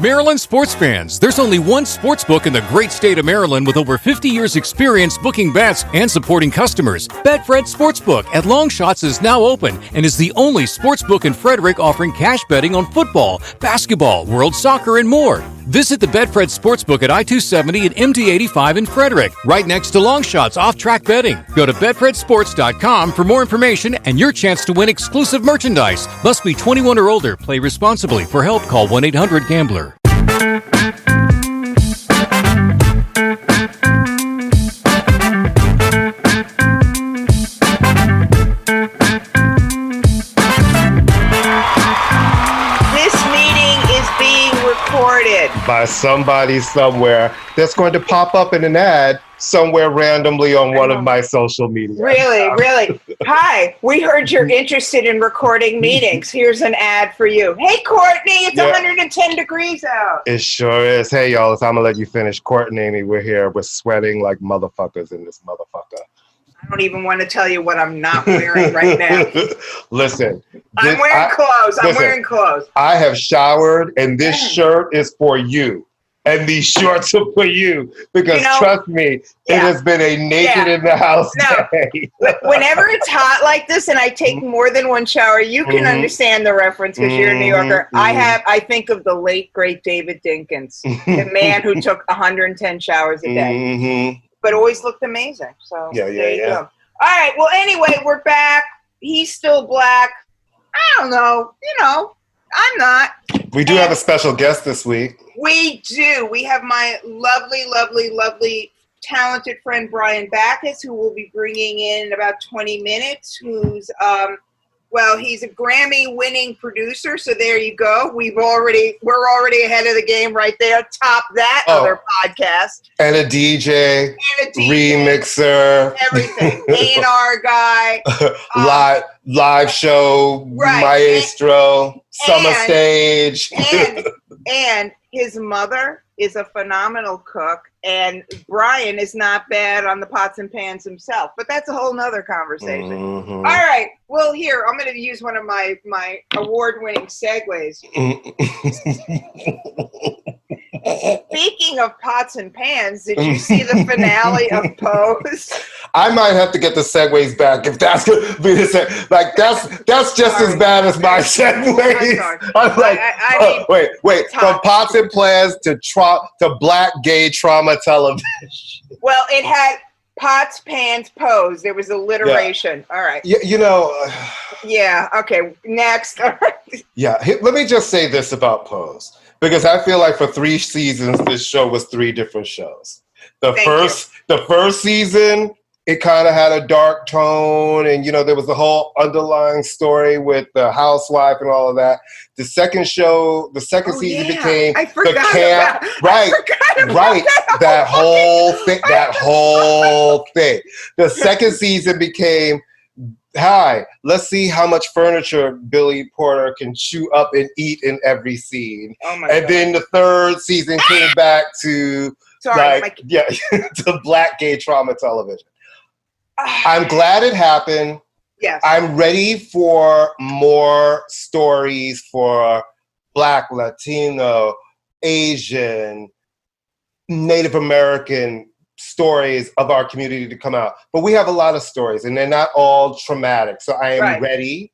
Maryland sports fans, there's only one sports book in the great state of Maryland with over 50 years experience booking bets and supporting customers. Betfred Sportsbook at Longshots is now open and is the only sportsbook in Frederick offering cash betting on football, basketball, world soccer, and more. Visit the Betfred Sportsbook at I-270 and MD-85 in Frederick, right next to Longshots off-track betting. Go to betfredsports.com for more information and your chance to win exclusive merchandise. Must be 21 or older. Play responsibly. For help, call 1-800-GAMBLER. By somebody somewhere that's going to pop up in an ad somewhere randomly on one of my social media. Really? Hi, we heard you're interested in recording meetings. Here's an ad for you. Hey, Courtney, it's 110 degrees out. It sure is. Hey, y'all, it's I'm gonna let you finish. Court and Amy, we're here. We're sweating like motherfuckers in this motherfucker. I don't even want to tell you what I'm not wearing right now. Listen. I'm wearing clothes. I have showered, and this shirt is for you. And these shorts are for you. Because trust me, it has been a naked in the house day. Whenever it's hot like this and I take more than one shower, you can understand the reference because you're a New Yorker. I think of the late, great David Dinkins, the man who took 110 showers a day. But always looked amazing. So there you go. All right. Well, anyway, we're back. He's still black. I don't know. I'm not. We do have a special guest this week. We do. We have my lovely, lovely, lovely, talented friend Brian Bacchus, who will be bringing in about 20 minutes. Who's he's a Grammy winning producer. So there you go. We're already ahead of the game right there. Top that other podcast. And a DJ, remixer, everything. A&R guy, live show, maestro, summer stage, and his mother is a phenomenal cook, and Brian is not bad on the pots and pans himself, but that's a whole nother conversation. All right, well, here, I'm going to use one of my award-winning segues. Speaking of pots and pans, did you see the finale of Pose? I might have to get the segues back if that's going to be the seg. Like, that's just as bad as my segues. I'm like, wait. From pots and pans to black gay trauma television. Well, it had pots, pans, pose. There was alliteration. All right. Yeah, okay. Next. All right. Yeah, let me just say this about Pose. Because I feel like for 3 seasons, this show was 3 different shows. The first season, it kind of had a dark tone, and there was a whole underlying story with the housewife and all of that. The second season became the camp, that whole thing. The second season became, hi, let's see how much furniture Billy Porter can chew up and eat in every scene. Oh my God. Then the third season came back to to black gay trauma television. I'm glad it happened. Yes. I'm ready for more stories for Black, Latino, Asian, Native American stories of our community to come out. But we have a lot of stories, and they're not all traumatic. So I am ready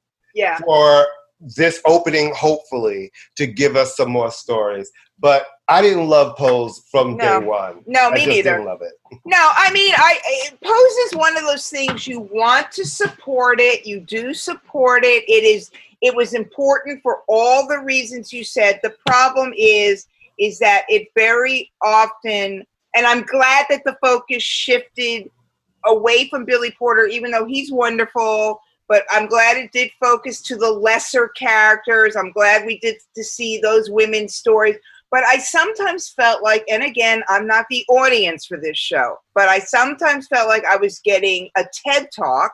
for this opening, hopefully, to give us some more stories. But I didn't love Pose from day one. No, me neither. I didn't love it. No, I mean, Pose is one of those things you want to support it. You do support it. It was important for all the reasons you said. The problem is that it very often, and I'm glad that the focus shifted away from Billy Porter, even though he's wonderful. But I'm glad it did focus to the lesser characters. I'm glad we did to see those women's stories. But I sometimes felt like, and again, I'm not the audience for this show, but I sometimes felt like I was getting a TED Talk.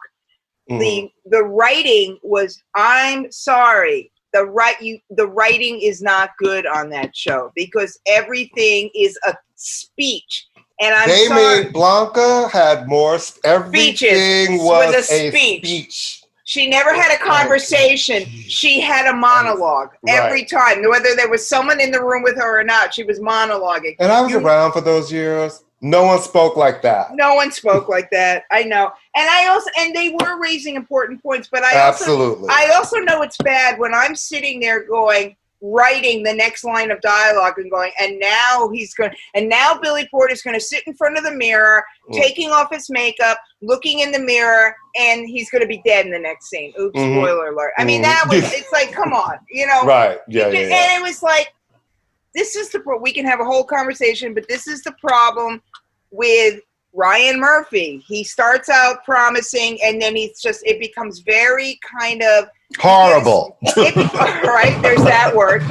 The writing was, I'm sorry, the writing is not good on that show because everything is a speech. And they made Blanca had more. Everything was a speech. She never had a conversation. She had a monologue every time. Whether there was someone in the room with her or not, she was monologuing. And I was around for those years. No one spoke like that. No one spoke like that. I know. And they were raising important points, but I also know it's bad when I'm sitting there writing the next line of dialogue and going, and now Billy Porter's going to sit in front of the mirror, taking off his makeup, looking in the mirror, and he's going to be dead in the next scene. Oops, spoiler alert. I mean, it's like, come on, you know? Right. Yeah. And it was like, we can have a whole conversation, but this is the problem with Ryan Murphy. He starts out promising, and then it becomes very kind of horrible. Right, there's that word.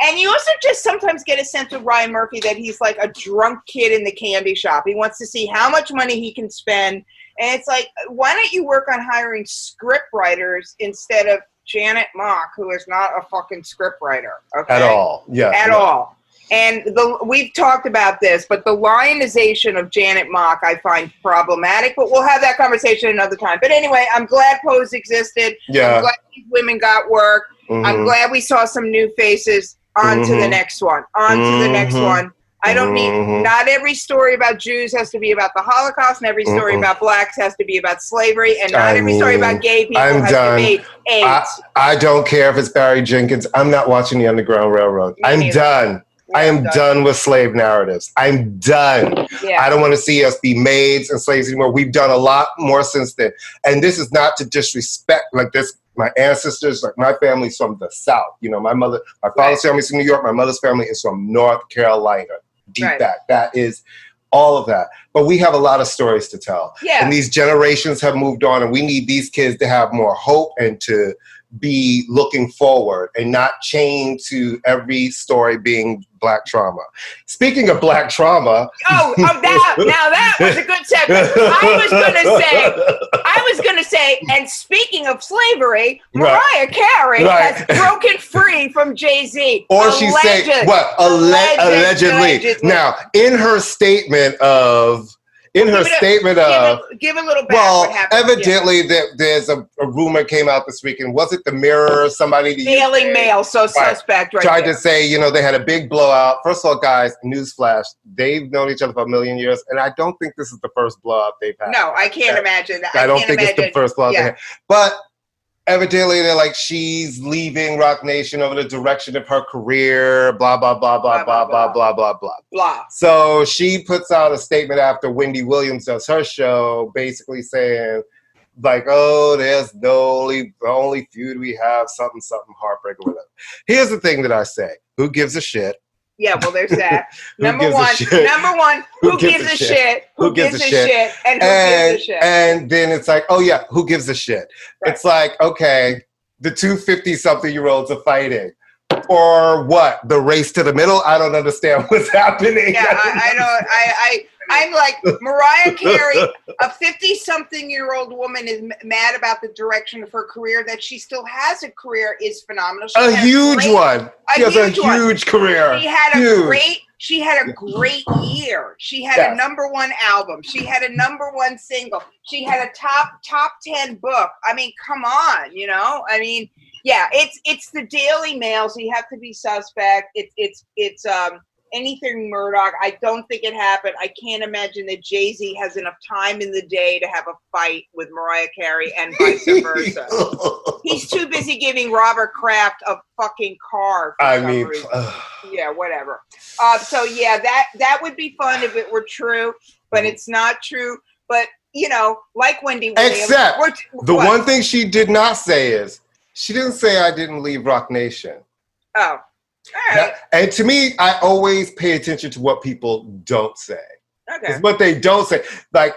And you also just sometimes get a sense of Ryan Murphy that he's like a drunk kid in the candy shop. He wants to see how much money he can spend. And it's like, why don't you work on hiring script writers instead of Janet Mock, who is not a fucking script writer. Okay? At all. Yeah. At all. And we've talked about this, but the lionization of Janet Mock I find problematic, but we'll have that conversation another time. But anyway, I'm glad Pose existed. Yeah. I'm glad these women got work. I'm glad we saw some new faces. On to the next one. On to the next one. I don't need, not every story about Jews has to be about the Holocaust, and every story about blacks has to be about slavery, and not every story about gay people has to be AIDS. I don't care if it's Barry Jenkins. I'm not watching the Underground Railroad. I'm done. I am done with slave narratives. I'm done. Yeah. I don't want to see us be maids and slaves anymore. We've done a lot more since then. And this is not to disrespect, like this, my ancestors, like my family's from the South. You know, my father's family's from New York. My mother's family is from North Carolina. Deep back. That is all of that. But we have a lot of stories to tell. Yeah. And these generations have moved on, and we need these kids to have more hope and to be looking forward and not chained to every story being black trauma. Speaking of black trauma. Now that was a good segment. I was going to say, and speaking of slavery, Mariah Carey has broken free from Jay-Z. Or she said, what? Allegedly. Now, in her statement of, give a little back. What happened. Evidently, there's a rumor came out this weekend. Was it the Mirror? Somebody, the Daily Mail, suspect, tried to say, you know, they had a big blowout. First of all, guys, newsflash: they've known each other for a million years, and I don't think this is the first blowout they've had. No, I can't imagine that. I don't think it's the first blowout they had. But evidently, they're like, she's leaving Rock Nation over the direction of her career, blah, blah, blah, blah, blah, blah, blah, blah, blah, blah. So she puts out a statement after Wendy Williams does her show, basically saying, like, oh, there's the only feud we have, something, heartbreak or whatever. Here's the thing that I say. Who gives a shit? Yeah, well, there's that. Number one, who gives a shit? Who gives a shit? And who gives a shit? And then it's like, oh yeah, who gives a shit? Right. It's like, okay, the two 50-something-year-olds are fighting. Or what? The race to the middle? I don't understand what's happening. Yeah, I don't. I'm like, Mariah Carey, a 50-something-year-old woman is mad about the direction of her career. That she still has a career is phenomenal. She has a huge career. She had a great year. She had a number one album. She had a number one single. She had a top 10 book. I mean, come on, you know? I mean, yeah, it's the Daily Mail, so you have to be suspect. It's anything Murdoch. I don't think it happened. I can't imagine that Jay-Z has enough time in the day to have a fight with Mariah Carey and vice versa. He's too busy giving Robert Kraft a fucking car for some reason. Yeah, whatever. So yeah, that would be fun if it were true, but it's not true. But you know, like Wendy Williams. Except one thing she did not say is, she didn't say I didn't leave Rock Nation. Oh. All right. And to me, I always pay attention to what people don't say. Okay. It's what they don't say. Like,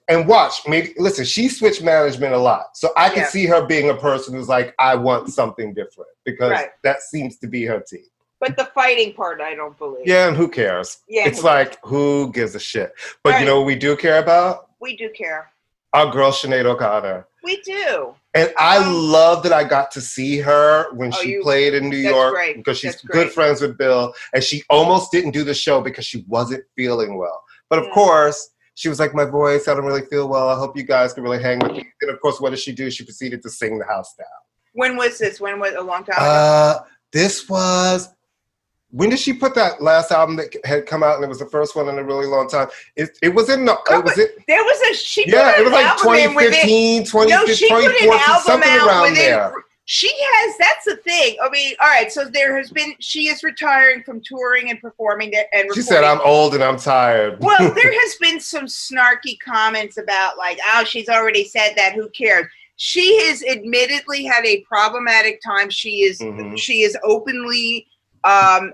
and watch, listen, she switched management a lot. So I can see her being a person who's like, I want something different. Because that seems to be her team. But the fighting part, I don't believe. Yeah, and who cares? Yeah, it's like, who gives a shit? But you know what we do care about? We do care. Our girl, Sinead O'Connor. We do. And I love that I got to see her when she played in New York because she's good friends with Bill. And she almost didn't do the show because she wasn't feeling well. But of course, she was like, my voice, I don't really feel well. I hope you guys can really hang with me. And of course, what did she do? She proceeded to sing the house down. When was this? When was a long time ago? This was, when did she put that last album that had come out and it was the first one in a really long time? It was in the, there was a, it was like 2015, 2014, something around there. She has, that's the thing. I mean, all right, so she is retiring from touring and performing and recording. She said, I'm old and I'm tired. Well, there has been some snarky comments about like, oh, she's already said that, who cares? She has admittedly had a problematic time. She is openly has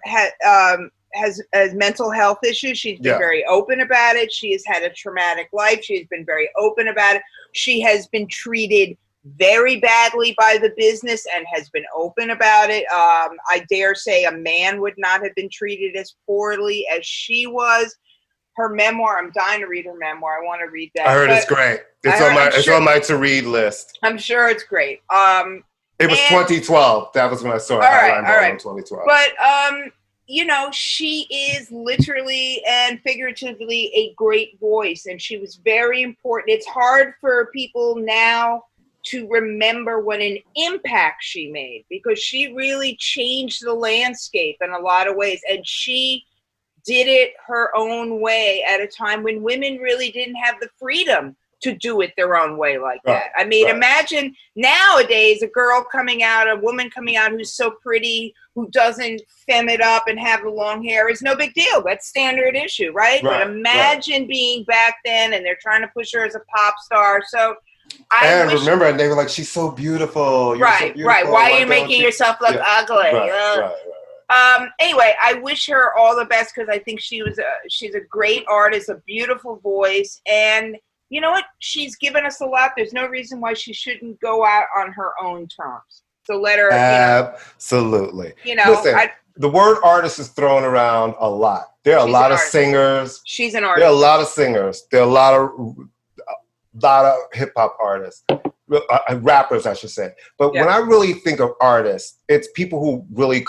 mental health issues. She's been very open about it. She has had a traumatic life. She's been very open about it. She has been treated very badly by the business and has been open about it. I dare say a man would not have been treated as poorly as she was. Her memoir, I'm dying to read her memoir. I want to read that. I heard it's great. It's on my to-read list. I'm sure it's great. It was 2012. That was when I saw it. All right. 2012. But, you know, she is literally and figuratively a great voice, and she was very important. It's hard for people now to remember what an impact she made, because she really changed the landscape in a lot of ways, and she did it her own way at a time when women really didn't have the freedom to do it their own way like that. I mean, imagine nowadays a woman coming out who's so pretty, who doesn't fem it up and have the long hair is no big deal. That's standard issue, right? But imagine being back then, and they're trying to push her as a pop star. So remember, and they were like, she's so beautiful. You're so beautiful. Why are you making yourself look ugly? Anyway, I wish her all the best, because I think she's a great artist, a beautiful voice, and you know what? She's given us a lot. There's no reason why she shouldn't go out on her own terms. So let her. Absolutely. Listen, the word artist is thrown around a lot. There are a lot of singers. She's an artist. There are a lot of singers. There are a lot of hip hop artists, rappers, I should say. But when I really think of artists, it's people who really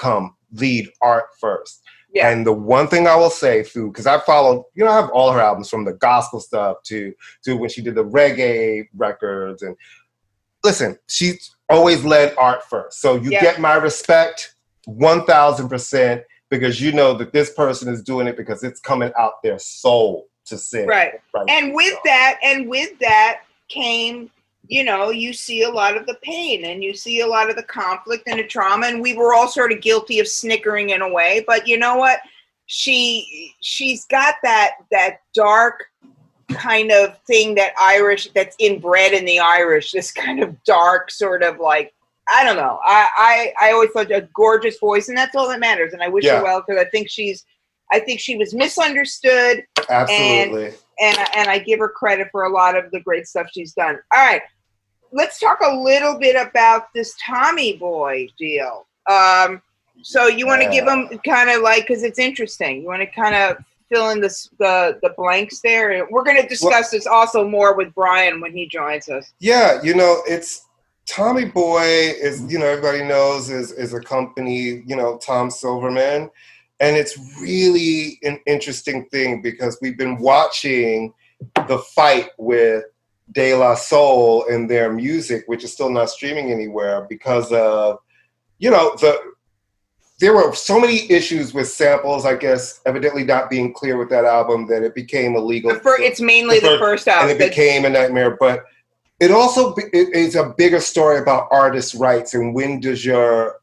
lead art first. Yeah. And the one thing I will say, because I follow, I have all her albums, from the gospel stuff to when she did the reggae records. And listen, she's always led art first. So you get my respect 1,000%, because you know that this person is doing it because it's coming out their soul to sing. Right. And with that came, you see a lot of the pain, and you see a lot of the conflict and the trauma, and we were all sort of guilty of snickering in a way. But you know what? She's got that dark kind of thing that's inbred in the Irish, this kind of dark sort of like, I don't know. I always thought a gorgeous voice, and that's all that matters. And I wish her well, because I think she was misunderstood. Absolutely. And I give her credit for a lot of the great stuff she's done. All right. Let's talk a little bit about this Tommy Boy deal. So you want to give them kind of like, because it's interesting. You want to kind of fill in the blanks there. We're going to discuss this also more with Brian when he joins us. Yeah, it's Tommy Boy is, everybody knows is a company, Tom Silverman. And it's really an interesting thing, because we've been watching the fight with De La Soul and their music, which is still not streaming anywhere because of, there were so many issues with samples, I guess, evidently not being clear with that album, that it became illegal. It's mainly the first album. And it became a nightmare. But it also is a bigger story about artists' rights, and when does your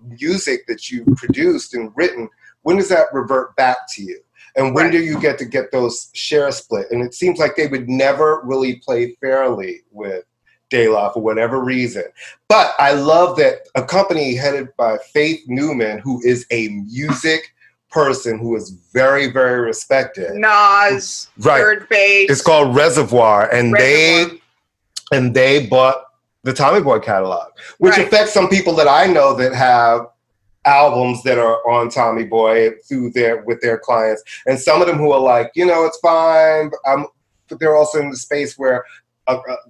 music that you produced and written, when does that revert back to you? And when do you get to get those share split? And it seems like they would never really play fairly with De La for whatever reason. But I love that a company headed by Faith Newman, who is a music person who is very, very respected. Nas, Third Base. It's called Reservoir. And they bought the Tommy Boy catalog, which affects some people that I know that have albums that are on Tommy Boy with their clients, and some of them who are like, it's fine, but they're also in the space where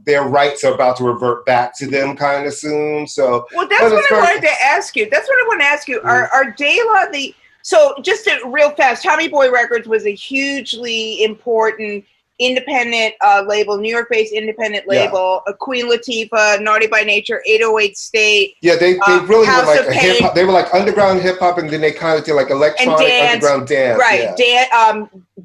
their rights are about to revert back to them kind of soon. So that's what I wanted to ask you. Mm-hmm. Are De La so just real fast, Tommy Boy Records was a hugely important independent label, New York-based independent label, Queen Latifah, Naughty by Nature, 808 State. Yeah, they really House were like of hip Pain. hop. They were like underground hip hop, and then they kind of did like electronic underground dance. Right,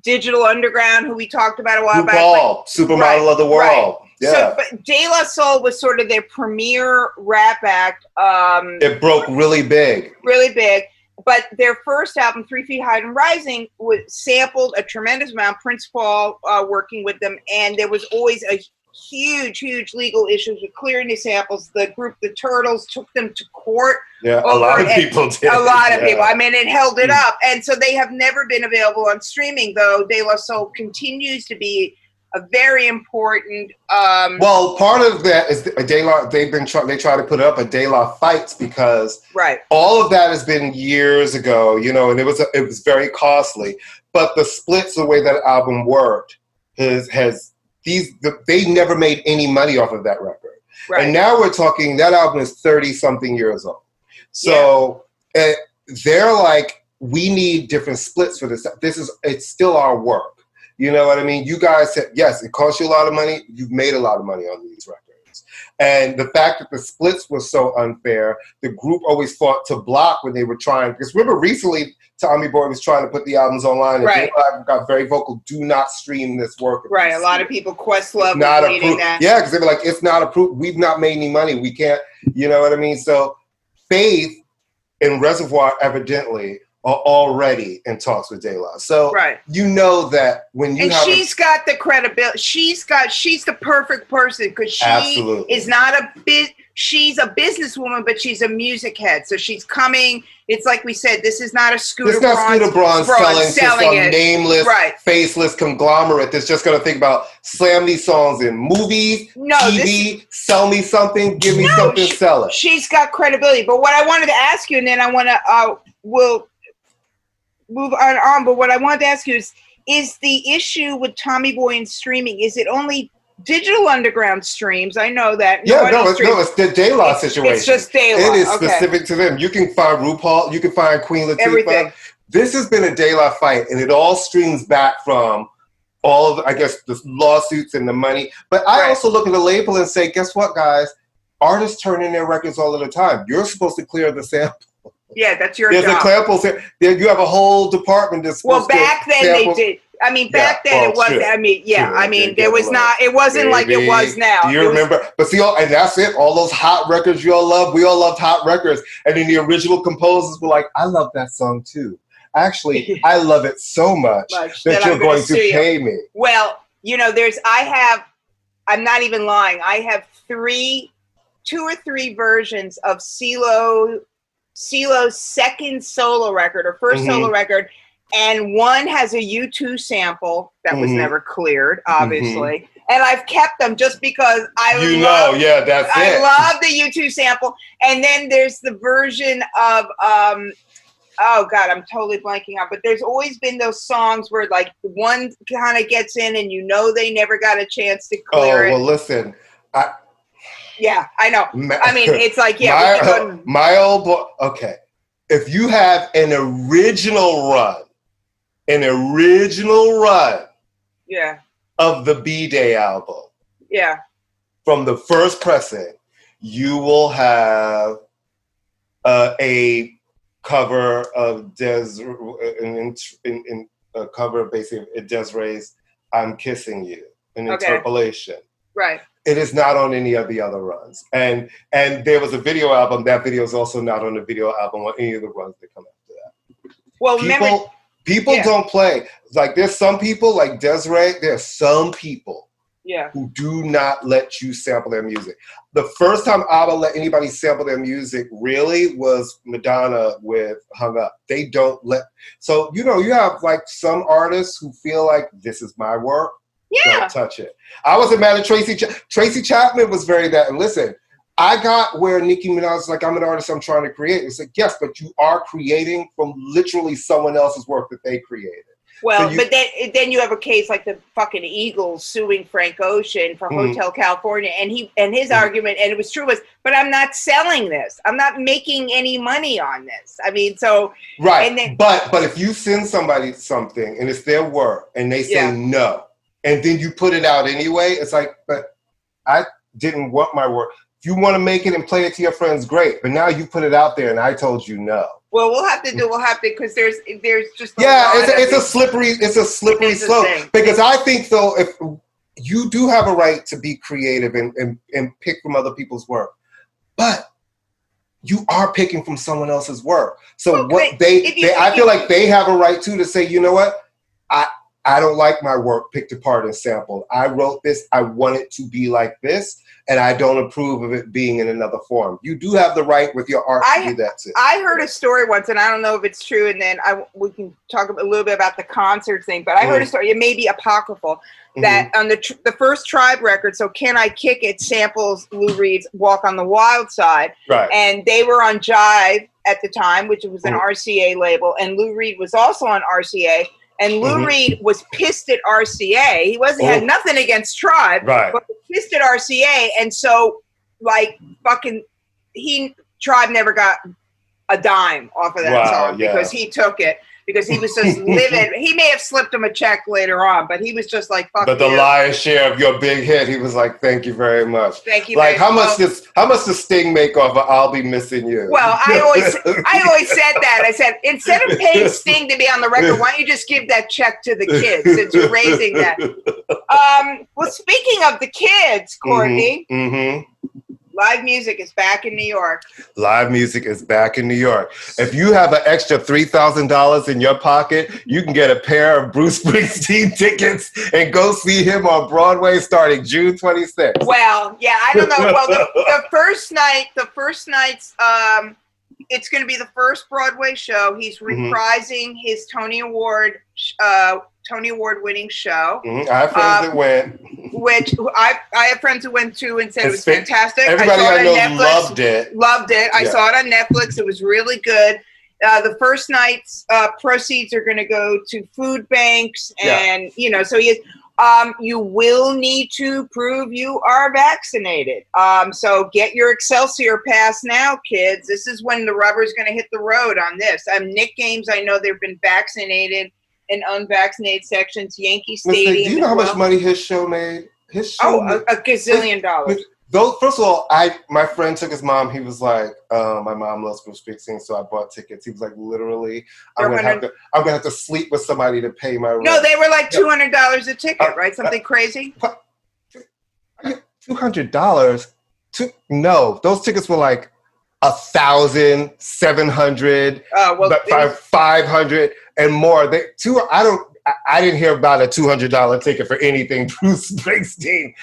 Digital Underground, who we talked about a while back. RuPaul, Supermodel of the World. Right. Yeah. So, but De La Soul was sort of their premier rap act. It broke really big. Really big. But their first album, 3 Feet High and Rising, was sampled a tremendous amount. Prince Paul working with them, and there was always a huge legal issues with clearing the samples. The group, the Turtles, took them to court. Yeah, a lot of people did. A lot of people. I mean, it held it up, and so they have never been available on streaming. Though De La Soul continues to be a very important. Well, part of that is they try to put up a De La Fights because all of that has been years ago, you know, and it was very costly. But the splits, the way that album worked, they never made any money off of that record. Right. And now we're talking that album is 30-something years old. So they're like, we need different splits for this. It's still our work. You know what I mean? You guys said, yes, it costs you a lot of money. You've made a lot of money on these records. And the fact that the splits were so unfair, the group always fought to block when they were trying. Because remember, recently, Tommy Boy was trying to put the albums online. And people got very vocal, do not stream this work. Right, a lot of people, Questlove was leading that. Yeah, because they were like, it's not approved. We've not made any money. We can't, you know what I mean? So Faith and Reservoir evidently are already in talks with De La. So you know that when you she's got the credibility. She's the perfect person because she is not she's a businesswoman, but she's a music head. So she's coming. It's like we said, this is not a Scooter Braun selling to some nameless, faceless conglomerate that's just going to think about slam these songs in movies, TV, sell me something, give me something, sell it. She's got credibility. But what I wanted to ask you, and then I want to we'll move on. But what I wanted to ask you is the issue with Tommy Boy and streaming, is it only Digital Underground streams? I know that. It's the De La situation. It's just De La. It is specific to them. You can find RuPaul, you can find Queen Latifah. Everything. This has been a De La fight, and it all streams back from all of, I guess, the lawsuits and the money. But I also look at the label and say, guess what, guys? Artists turn in their records all of the time. You're supposed to clear the sample. Yeah, that's your job. There's a sample. You have a whole department that's supposed to back then samples. They did. I mean, back then it wasn't. I mean, I mean, there was not. It wasn't like it was now. Do you remember? But see, and that's it. All those hot records you all love. We all loved hot records, and then the original composers were like, "I love that song too. Actually, I love it so much that you're going to pay me." Well, you know, I'm not even lying. I have 2 or 3 versions of CeeLo's second solo record or first solo record. And one has a U2 sample that was never cleared, obviously. And I've kept them just because I love the U2 sample. And then there's the version of, oh God, I'm totally blanking out. But there's always been those songs where like one kind of gets in and you know they never got a chance to clear it. Oh, well, listen. Yeah, I know. I mean, it's like, my old boy, okay. If you have an original run of the B-Day album. Yeah. From the first pressing, you will have a cover of a cover of basically Des'ree's I'm Kissing You, an interpolation. Right. It is not on any of the other runs. And there was a video album. That video is also not on the video album on any of the runs that come after that. Well, People don't play. Like, there's some people, like Des'ree, there's some people who do not let you sample their music. The first time I would let anybody sample their music really was Madonna with Hung Up. They don't let. So, you know, you have like some artists who feel like this is my work. Yeah. Don't touch it. I wasn't mad at Tracy Chapman was very that. And listen, I got where Nicki Minaj is like, I'm an artist, I'm trying to create. It's like, yes, but you are creating from literally someone else's work that they created. Well, so but then you have a case like the fucking Eagles suing Frank Ocean for Hotel California, and his argument, and it was true, was, but I'm not selling this. I'm not making any money on this. I mean, so right. And then, but if you send somebody something and it's their work and they say no, and then you put it out anyway. It's like, but I didn't want my work. If you want to make it and play it to your friends, great. But now you put it out there, and I told you no. Well, we'll have to because there's just it's a slippery slope. Because I think though, if you do have a right to be creative and pick from other people's work, but you are picking from someone else's work. So I feel like they have a right to say, you know what, I don't like my work picked apart and sampled. I wrote this, I want it to be like this, and I don't approve of it being in another form. You do have the right with your art to do that too. I heard a story once, and I don't know if it's true, and then we can talk a little bit about the concert thing, but I heard a story, it may be apocryphal, that on the first Tribe record, so Can I Kick It samples Lou Reed's Walk on the Wild Side, right? And they were on Jive at the time, which was an RCA label, and Lou Reed was also on RCA. And Lou Reed was pissed at RCA. He had nothing against Tribe, right? But pissed at RCA, and so Tribe never got a dime off of that song because he took it because he was just livid. He may have slipped him a check later on, but he was just like, "Fuck." But the lion's share of your big hit, he was like, "Thank you very much." Thank you. Like, how much does Sting make off of "I'll Be Missing You"? Well, I always said that. I said, instead of paying Sting to be on the record, why don't you just give that check to the kids since you're raising that? Well, speaking of the kids, Courtney. Live music is back in New York. Live music is back in New York. If you have an extra $3,000 in your pocket, you can get a pair of Bruce Springsteen tickets and go see him on Broadway starting June 26th. Well, yeah, I don't know. Well, the first night's, it's going to be the first Broadway show. He's reprising his Tony Award winning show. I have friends that went. Which I have friends who went to and said it was fantastic. Everybody I know loved it. Loved it. I saw it on Netflix. It was really good. The first night's proceeds are going to go to food banks, and so you will need to prove you are vaccinated. So get your Excelsior pass now, kids. This is when the rubber's going to hit the road on this. Nick Games, I know they've been vaccinated in unvaccinated sections. Yankee Stadium. Listen, do you know how much money his show made? His show a gazillion dollars. First of all, my friend took his mom. He was like, my mom loves Bruce Springsteen, so I bought tickets. He was like, literally, I'm gonna have to sleep with somebody to pay my rent. No, they were like $200 a ticket, right? Something crazy. $200? No, those tickets were like 1,000, 700, 500 and more. I didn't hear about a $200 ticket for anything Bruce Springsteen.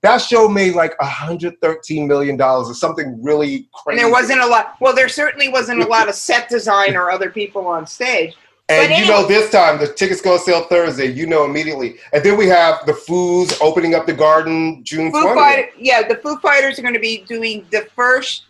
That show made like $113 million or something really crazy. And there wasn't a lot. Well, there certainly wasn't a lot of set design or other people on stage. And this time the tickets go on sale Thursday. Immediately. And then we have the Foos opening up the Garden June 20th. The Foo Fighters are going to be doing the first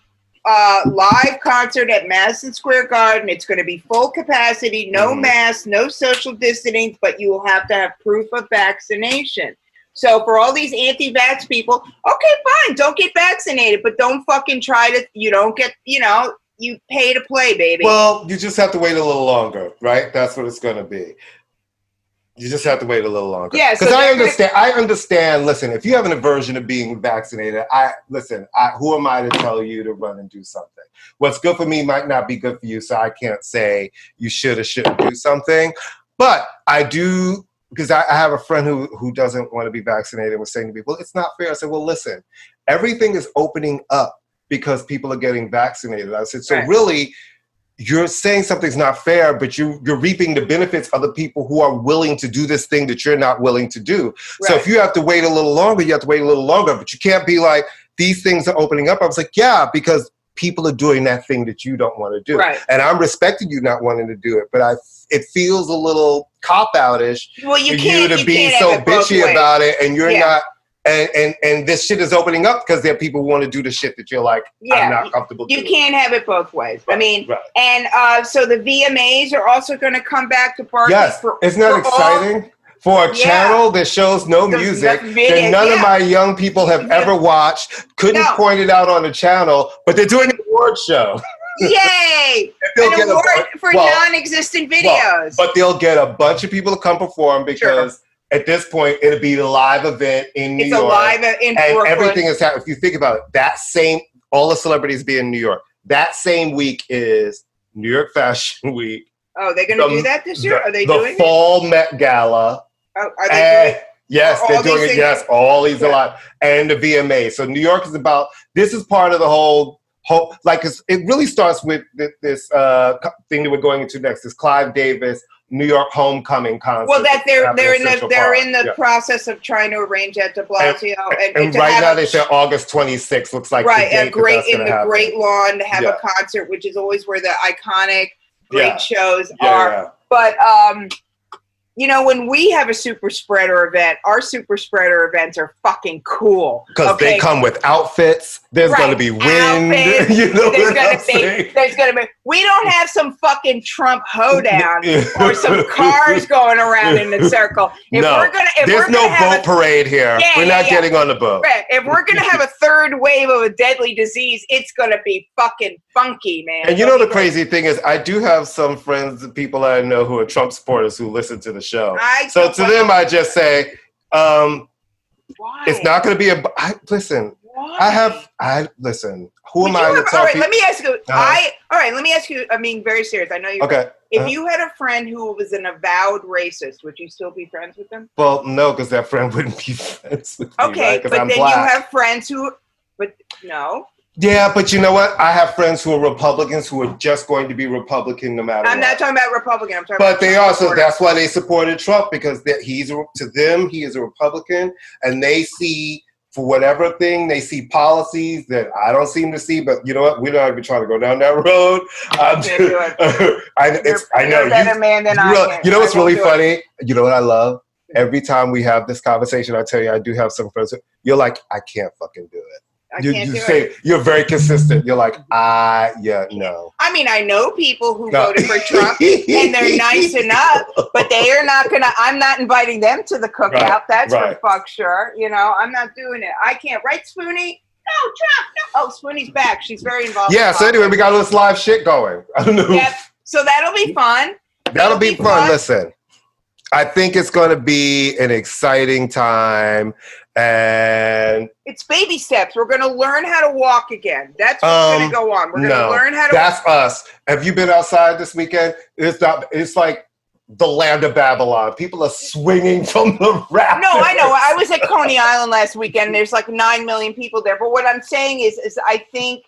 live concert at Madison Square Garden. It's going to be full capacity, no masks, no social distancing, but you will have to have proof of vaccination. So for all these anti-vax people, okay, fine, don't get vaccinated, but don't fucking try to, you pay to play, baby. Well, you just have to wait a little longer, right? That's what it's going to be. You just have to wait a little longer. Yeah, because I understand. Listen, if you have an aversion to being vaccinated, who am I to tell you to run and do something? What's good for me might not be good for you, so I can't say you should or shouldn't do something. But I do, because I have a friend who doesn't want to be vaccinated and was saying to me, well, it's not fair. I said, well, listen, everything is opening up because people are getting vaccinated. I said, so really, you're saying something's not fair, but you're reaping the benefits of the people who are willing to do this thing that you're not willing to do. Right. So if you have to wait a little longer, you have to wait a little longer, but you can't be like, these things are opening up. I was like, yeah, because people are doing that thing that you don't want to do. Right. And I'm respecting you not wanting to do it, but it feels a little cop-out-ish for you to be so bitchy about it, and you're not. And this shit is opening up because there are people who want to do the shit that you're like, I'm not comfortable doing. You can't have it both ways. Right, I mean, and so the VMAs are also going to come back to Barclays. Yes, isn't that exciting? For a channel that shows no music that none of my young people have ever watched, couldn't point it out on the channel, but they're doing an award show. Yay! An award for non-existent videos. But they'll get a bunch of people to come perform because at this point, it'll be a live event in New York. It's a live in and Brooklyn. Everything is happening. If you think about it, all the celebrities be in New York. That same week is New York Fashion Week. Oh, they're going to do that this year? Are they doing it? The Fall Met Gala. Oh, are they doing it? Yes, they're doing it. Yes, all these a lot. And the VMA. So New York is this is part of the whole, like, it really starts with this thing that we're going into next, this Clive Davis New York Homecoming concert. Well, that they're in the process of trying to arrange that de Blasio. And right now they said August 26th looks like right, the Great Lawn to have a concert, which is always where the iconic great shows are. Yeah. But you know, when we have a super spreader event, our super spreader events are fucking cool. Because they come with outfits. There's going to be wind. You know there's going to be. We don't have some fucking Trump hoedown or some cars going around in a circle. There's no boat parade here. Yeah, we're not getting on the boat. Right. If we're going to have a third wave of a deadly disease, it's going to be fucking funky, man. And you know the crazy thing is, I do have some friends, people I know who are Trump supporters who listen to the show. So to them, I just say, it's not going to be listen. Why? Listen. Who am I to tell all right, people? let me ask you. Let me ask you. I mean, very serious. I know you. Okay. If you had a friend who was an avowed racist, would you still be friends with them? Well, no, because that friend wouldn't be friends with me. Okay, right? but then black. You have friends who, but no. Yeah, but you know what? I have friends who are Republicans who are just going to be Republican no matter what. I'm not talking about Republican. I'm talking but about they are. So that's why they supported Trump, because he is a Republican, and they see, for whatever thing, they see policies that I don't seem to see. But you know what? We're not even trying to go down that road. I know you're a better man than I am. You know what's really funny? You know what I love? Every time we have this conversation, I tell you, I do have some friends. You're like, I can't fucking do it. You're very consistent. You're like, no. I mean, I know people who voted for Trump and they're nice enough, but they are not I'm not inviting them to the cookout. Right, that's for fuck sure. You know, I'm not doing it. I can't. Right, Spoonie? No, Trump, no. Oh, Spoonie's back. She's very involved. Yeah, so anyway, we got all this live shit going. I don't know. Yep. So that'll be fun. That'll be fun. Listen, I think it's going to be an exciting time. And it's baby steps. We're going to learn how to walk again. That's what's going to go on. We're going to learn how to walk. That's us. Have you been outside this weekend? It's like the land of Babylon. People are swinging from the rafters. No, I know. I was at Coney Island last weekend. And there's like 9 million people there. But what I'm saying is I think,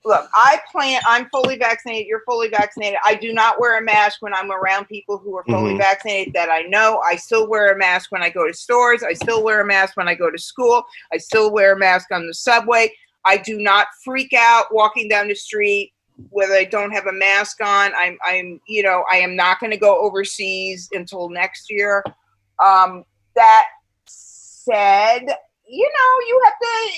look, I'm fully vaccinated. You're fully vaccinated. I do not wear a mask when I'm around people who are fully vaccinated that I know. I still wear a mask when I go to stores. I still wear a mask when I go to school. I still wear a mask on the subway. I do not freak out walking down the street whether I don't have a mask on. I am not going to go overseas until next year. That said, you know, you have to,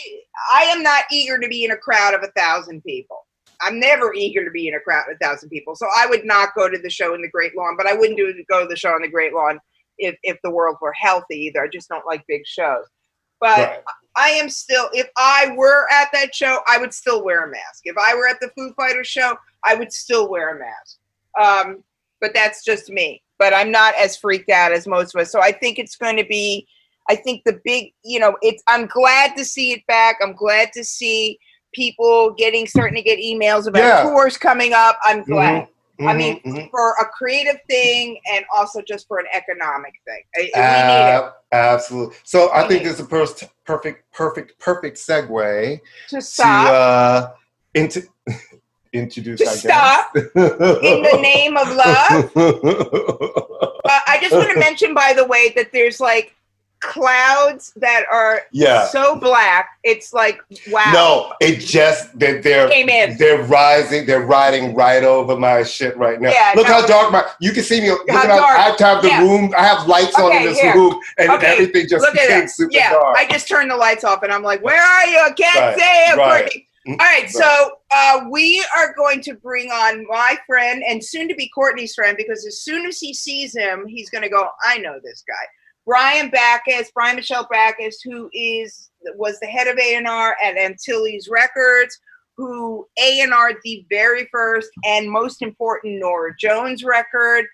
I am not eager to be in a crowd of 1,000 people. I'm never eager to be in a crowd of 1,000 people. So I would not go to the show in the Great Lawn, but I wouldn't go to the show in the Great Lawn if the world were healthy either. I just don't like big shows. But I am still, if I were at that show, I would still wear a mask. If I were at the Foo Fighters show, I would still wear a mask. But that's just me. But I'm not as freaked out as most of us. So I think it's going to be, I think the big, you know, I'm glad to see it back. I'm glad to see people starting to get emails about tours coming up. I'm glad. I mean, for a creative thing and also just for an economic thing. We need it. Absolutely. So I think this is a perfect segue to stop. Introduce, to stop in the name of love. I just want to mention, by the way, that there's like clouds that are so black. It's like, wow. No, it just they're came in. They're riding right over my shit right now. Yeah, look how dark you can see me. Look at I have the room. I have lights on in this room, and everything just became super dark. I just turned the lights off, and I'm like, "Where are you? I can't say it." Right. All right, so we are going to bring on my friend and soon to be Courtney's friend, because as soon as he sees him, he's going to go, "I know this guy." Brian Michelle Bacchus, who was the head of A&R at Antilles Records, who A&R'd the very first and most important Norah Jones record,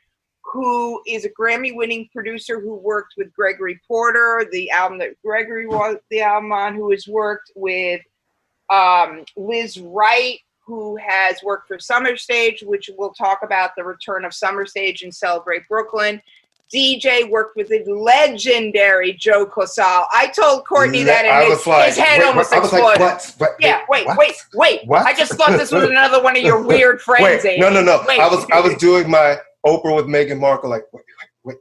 who is a Grammy winning producer who worked with Gregory Porter, the album that Gregory was the album on, who has worked with Liz Wright, who has worked for Summer Stage, which we'll talk about the return of Summer Stage and Celebrate Brooklyn. DJ worked with the legendary Joe Cosell. I told Courtney that, and his head almost exploded. What? Yeah, wait. What? I just thought this was another one of your weird friends. Wait, no. Wait. I was doing my Oprah with Meghan Markle, like, wait.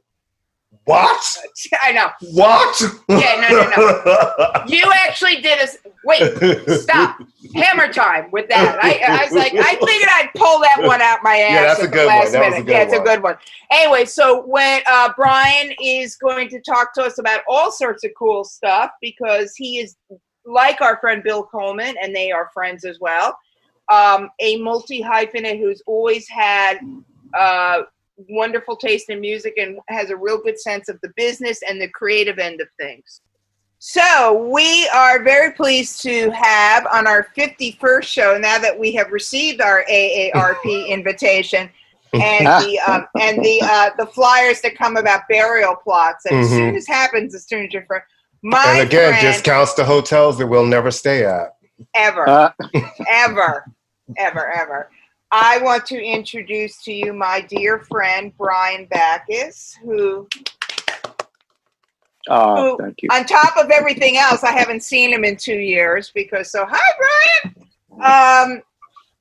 What? I know. What? Yeah, no. You actually did wait, stop. Hammer time with that. I was like, I figured I'd pull that one out my ass. Yeah, that's a good one. It's a good one. Anyway, so when Brian is going to talk to us about all sorts of cool stuff, because he is like our friend Bill Coleman, and they are friends as well. A multi-hyphenate who's always had wonderful taste in music and has a real good sense of the business and the creative end of things. So we are very pleased to have on our 51st show, now that we have received our AARP invitation and the flyers that come about burial plots. And as soon as happens, as soon as you're friend. And again, discounts to hotels that we'll never stay at. Ever. I want to introduce to you my dear friend, Brian Bacchus, who thank you. On top of everything else, I haven't seen him in 2 years hi, Brian.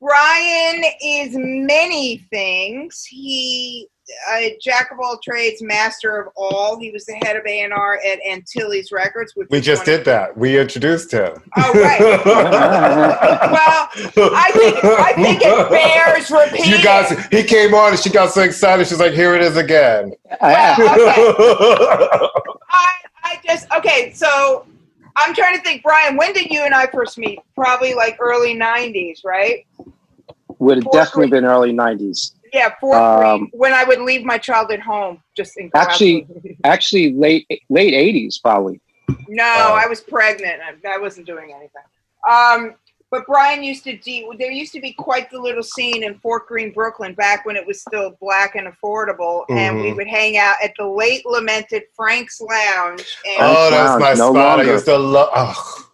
Brian is many things. He a jack of all trades, master of all. He was the head of A&R at Antilles Records. Which we just did that. We introduced him. Oh, right. Well, I think it bears repeating. You guys, he came on and she got so excited. She's like, here it is again. Well, okay. So I'm trying to think, Brian, when did you and I first meet? Probably like early 90s, right? Would have definitely been early 90s. Yeah, fourth grade, when I would leave my child at home, just in actually late 80s probably. No, I was pregnant. I wasn't doing anything. But Brian there used to be quite the little scene in Fort Greene, Brooklyn, back when it was still black and affordable, and we would hang out at the late lamented Frank's Lounge. And that was my spot. Longer. I used to love.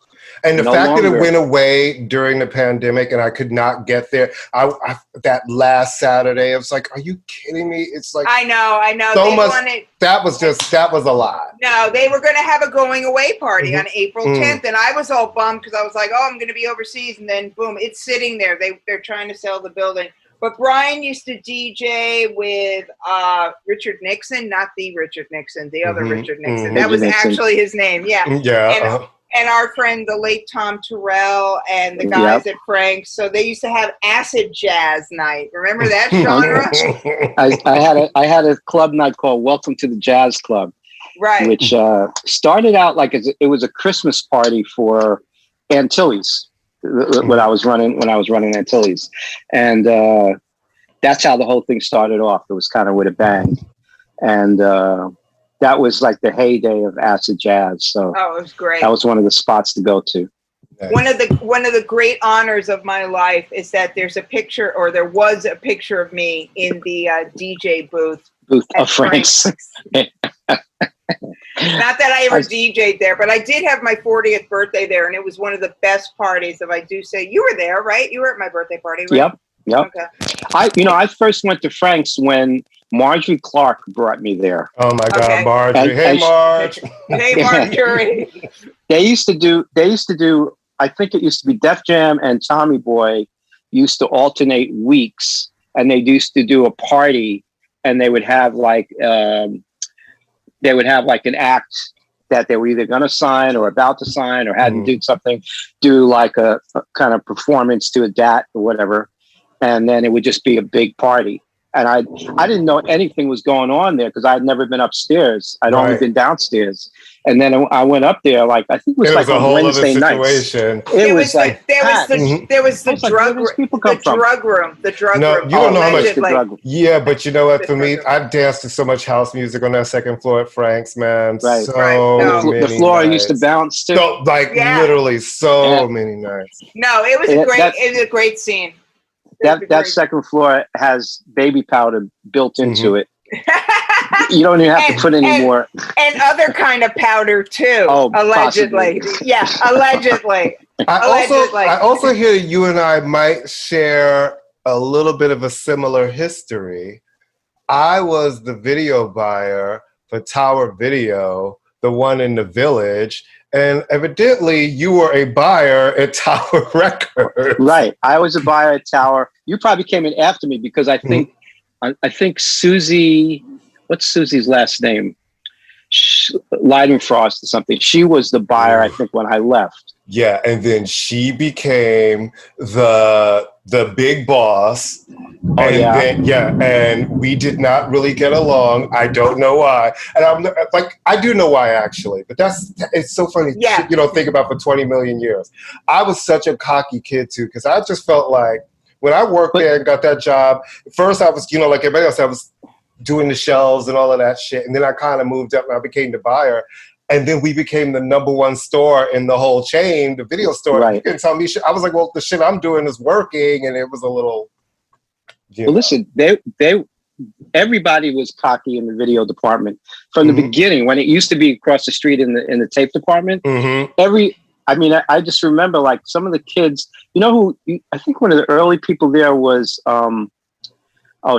And the fact that it went away during the pandemic and I could not get there, that last Saturday, I was like, are you kidding me? It's like, I know. So that was a lot. No, they were going to have a going away party on April 10th. And I was all bummed because I was like, I'm going to be overseas. And then boom, it's sitting there. They're trying to sell the building. But Brian used to DJ with Richard Nixon, not the Richard Nixon, the other Richard Nixon. That was actually his name. Yeah. Yeah. And our friend, the late Tom Terrell, and the guys at Frank's. So they used to have acid jazz night. Remember that genre? I had a club night called Welcome to the Jazz Club, right? Which started out like it was a Christmas party for Antilles when I was running Antilles, and that's how the whole thing started off. It was kind of with a bang, and. That was like the heyday of acid jazz. So it was great. That was one of the spots to go to. One of the great honors of my life is that there was a picture of me in the DJ booth of Frank's. Not that I ever DJ'd there, but I did have my 40th birthday there, and it was one of the best parties. If I do say, you were there, right? You were at my birthday party, right? Yep. Okay. I first went to Frank's when Marjorie Clark brought me there. Oh my God, okay. Marjorie! Hey, Marge! Hey, Marjorie! They used to do. I think it used to be Def Jam and Tommy Boy used to alternate weeks, and they used to do a party, and they would have like an act that they were either going to sign or about to sign or had to do something, do like a kind of performance to a DAT or whatever, and then it would just be a big party. And I didn't know anything was going on there because I had never been upstairs. I'd only been downstairs. And then I went up there, like, I think it was like a Wednesday night. It was like there was the drug room. No, you don't know how much. Yeah, but you know what? For me, I danced to so much house music on that second floor at Frank's, man. Right. The floor used to bounce too. So, literally so many nights. No, it was a great scene. That second floor has baby powder built into it. You don't even have to put any more. And other kind of powder too. Oh, allegedly. possibly. Yeah, allegedly. I also hear you and I might share a little bit of a similar history. I was the video buyer for Tower Video, the one in the Village, and evidently you were a buyer at Tower Records. Right. I was a buyer at Tower. You probably came in after me because I think Susie, what's Susie's last name? Leidenfrost or something. She was the buyer, I think, when I left. Yeah, and then she became the big boss. And we did not really get along. I don't know why. And I'm like, I do know why actually, but it's so funny. Yeah. Think about for 20 million years. I was such a cocky kid too, because I just felt like when I worked there and got that job, first I was, like everybody else, I was doing the shelves and all of that shit. And then I kind of moved up and I became the buyer. And then we became the #1 store in the whole chain, the video store. Right. You couldn't tell me shit. I was like, well, the shit I'm doing is working. And it was a little, Well, listen, everybody was cocky in the video department from the beginning. When it used to be across the street in the tape department, I just remember like some of the kids, I think one of the early people there was,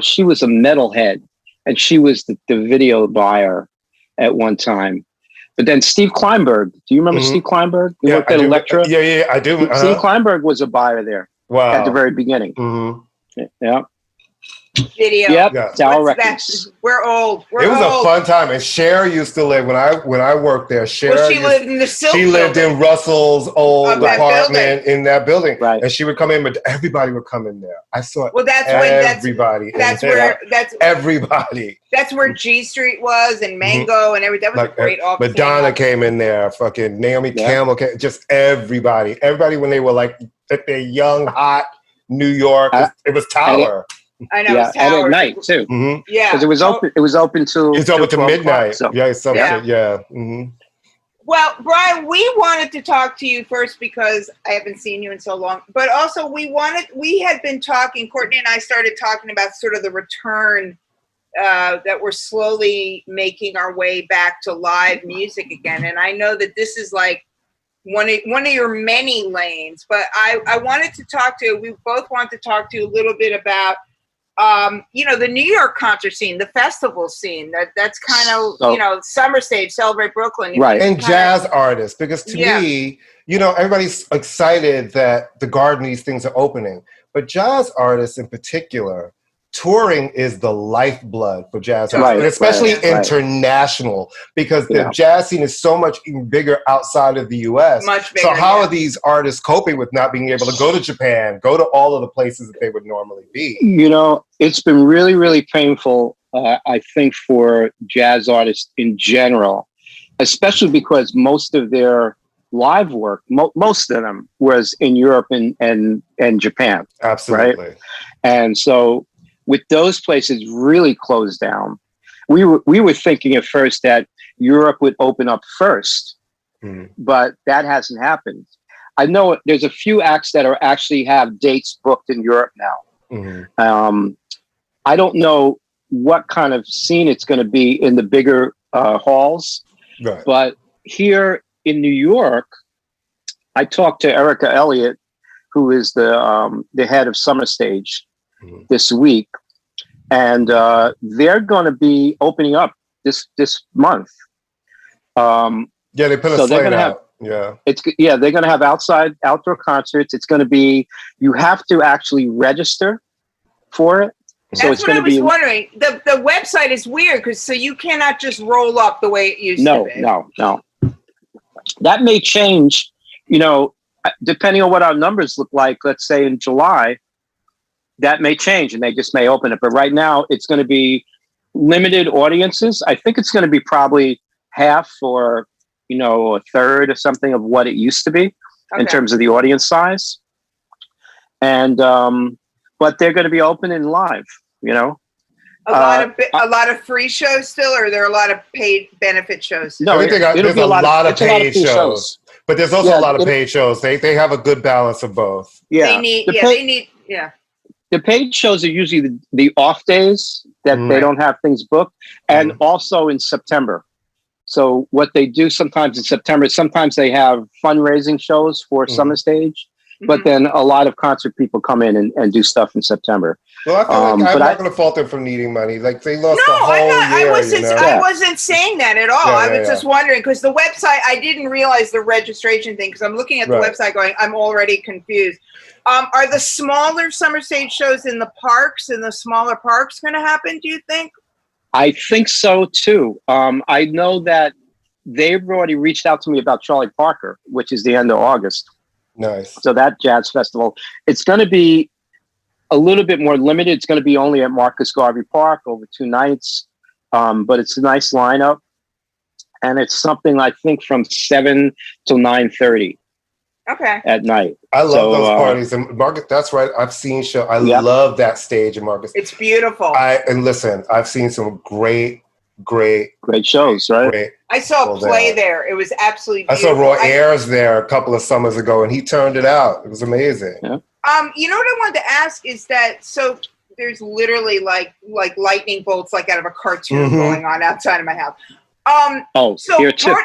she was a metalhead and she was the video buyer at one time. But then Steve Kleinberg, do you remember Steve Kleinberg? He worked at Elektra. Yeah, I do. Steve Kleinberg was a buyer there at the very beginning. Yeah. Video. Yep. Yeah. Tower Records. We're old. It was a fun time, and Cher used to live when I worked there. Cher, she lived in the Silk. She lived in Russell's old apartment in that building, right? And she would come in, but everybody would come in there. I saw everybody. Everybody. That's where G Street was, and Mango, and everything. That was a great office. Madonna came in there. Fucking Naomi Campbell came. Just everybody. Everybody when they were like at their young, hot New York. It was Tower. I know. Yeah, and at night too. Yeah, because it was open. It was open till it's open to midnight. So. Yeah. Well, Brian, we wanted to talk to you first because I haven't seen you in so long, but also we had been talking. Courtney and I started talking about sort of the return that we're slowly making our way back to live music again, and I know that this is like one of your many lanes, but I wanted to talk to. We both want to talk to you a little bit about. The New York concert scene, the festival scene, that's kind of, Summer Stage, Celebrate Brooklyn. Right. And jazz artists, because to me, everybody's excited that the Garden, these things are opening. But jazz artists in particular, touring is the lifeblood for jazz artists, and especially international, because the jazz scene is so much even bigger outside of the U.S. Much bigger. So how are these artists coping with not being able to go to Japan, go to all of the places that they would normally be? It's been really, really painful, I think, for jazz artists in general, especially because most of their live work, most of them was in Europe and Japan. Absolutely. Right? And so with those places really closed down, we were thinking at first that Europe would open up first, but that hasn't happened. I know there's a few acts that are actually have dates booked in Europe now. I don't know what kind of scene it's going to be in the bigger halls, but here in New York, I talked to Erica Elliott, who is the head of Summer Stage, this week, and they're going to be opening up this month. They put a slate out. They're going to have outdoor concerts. It's going to be, you have to actually register for it. So that's what I was wondering. The website is weird so you cannot just roll up the way it used to be. No. That may change, depending on what our numbers look like. Let's say in July, that may change and they just may open it. But right now, it's going to be limited audiences. I think it's going to be probably half or a third or something of what it used to be in terms of the audience size. And but they're going to be open and live, A lot of free shows still, or are there a lot of paid benefit shows? No, there's a lot of paid shows. But there's also a lot of paid shows. They have a good balance of both. Yeah. They need. The paid shows are usually the off days that they don't have things booked, and also in September. So what they do sometimes in September, sometimes they have fundraising shows for Summer Stage, but then a lot of concert people come in and do stuff in September. Well, I feel like I'm not going to fault them for needing money. Like they lost the whole year. I wasn't saying that at all. I was just wondering because the website, I didn't realize the registration thing because I'm looking at the website going, I'm already confused. Are the smaller Summer Stage shows in the parks, in the smaller parks, going to happen, do you think? I think so, too. I know that they've already reached out to me about Charlie Parker, which is the end of August. Nice. So that jazz festival, it's going to be a little bit more limited. It's going to be only at Marcus Garvey Park over 2 nights. But it's a nice lineup. And it's something, I think, from 7 till 9:30. Okay. At night. I love those parties. And Marcus, that's right. I've seen show. I love that stage in Marcus. It's beautiful. And listen, I've seen some great shows, right? I saw a play there. It was absolutely beautiful. I saw Roy Ayers there a couple of summers ago, and he turned it out. It was amazing. Yeah. You know what I wanted to ask is that so there's literally like lightning bolts like out of a cartoon going on outside of my house. So here too.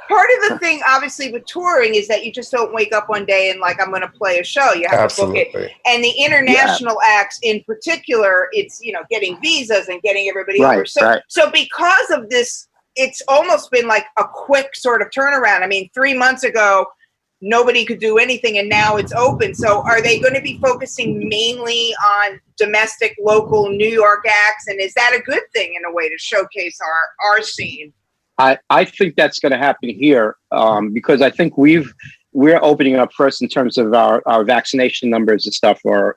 part of the thing, obviously, with touring is that you just don't wake up one day and like, I'm going to play a show. You have to book it. And the international acts in particular, it's, getting visas and getting everybody over. So because of this, it's almost been like a quick sort of turnaround. I mean, 3 months ago, nobody could do anything and now it's open. So are they going to be focusing mainly on domestic, local New York acts? And is that a good thing in a way to showcase our scene? I think that's going to happen here because I think we're opening up first in terms of our vaccination numbers and stuff are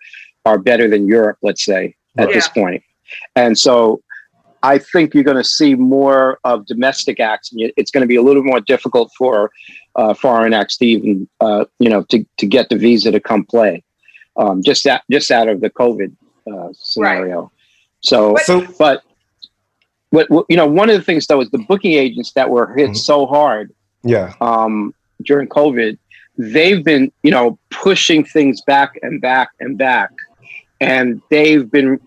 better than Europe, let's say, at this point. And so I think you're going to see more of domestic acts. It's going to be a little more difficult for foreign acts to even, to get the visa to come play, just out of the COVID scenario. Right. But one of the things though is the booking agents that were hit so hard, during COVID, they've been, pushing things back and back and back, and they've been.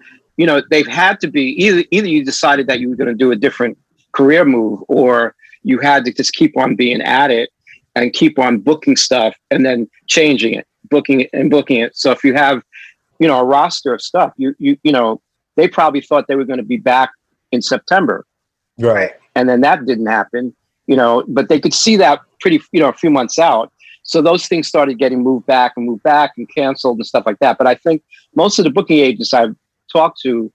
They've had to be either you decided that you were going to do a different career move, or you had to just keep on being at it and keep on booking stuff and then changing it, booking it. So if you have, a roster of stuff, they probably thought they were going to be back in September. Right. And then that didn't happen, but they could see that pretty, a few months out. So those things started getting moved back and canceled and stuff like that. But I think most of the booking agents I've talked to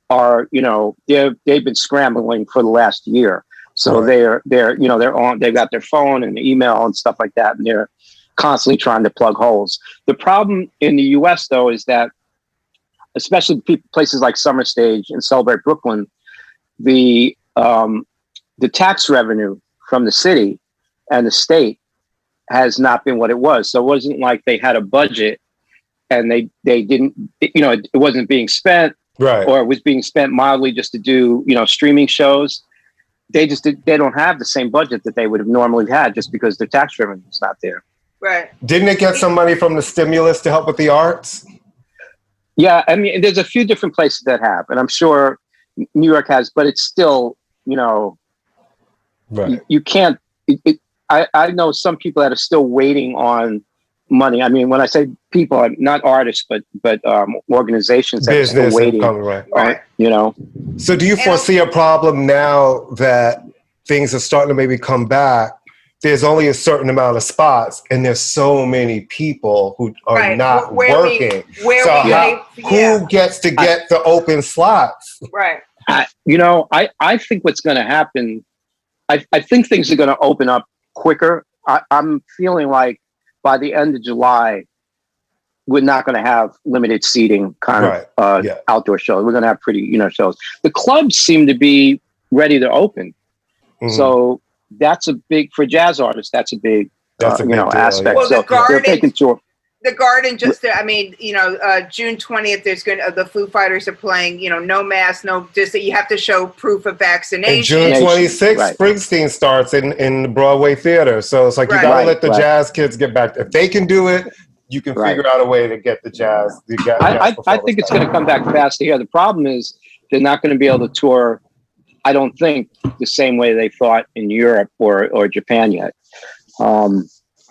are, they've been scrambling for the last year. So they're on, they've got their phone and email and stuff like that. And they're constantly trying to plug holes. The problem in the US though, is that especially places like Summer Stage and Celebrate Brooklyn, the tax revenue from the city and the state has not been what it was. So it wasn't like they had a budget and they didn't, it wasn't being spent, or it was being spent mildly just to do, streaming shows. They don't have the same budget that they would have normally had just because their tax revenue is not there. Right. Didn't it get some money from the stimulus to help with the arts? Yeah, I mean, there's a few different places that have, and I'm sure New York has, but it's still, you can't. I know some people that are still waiting on money. I mean, when I say people, I'm not artists, but organizations that business are still waiting. Right. So do you foresee a problem now that things are starting to maybe come back? There's only a certain amount of spots, and there's so many people who are not working. Who gets to get the open slots? Right. I think what's going to happen, I think things are going to open up quicker. I'm feeling like by the end of July, we're not going to have limited seating kind of outdoor shows. We're going to have pretty, shows. The clubs seem to be ready to open. Mm-hmm. So that's a big, for jazz artists, that's a big, big aspect. Well, so they're taking to the Garden just, June 20th, there's going to, the Foo Fighters are playing, no mask, no distance. You have to show proof of vaccination. And June 26th, Springsteen starts in the Broadway Theater. So it's like, you got to let the jazz kids get back. If they can do it, you can figure out a way to get the jazz. I think it's going to come back fast here. The problem is they're not going to be able to tour, I don't think, the same way they thought in Europe or Japan yet.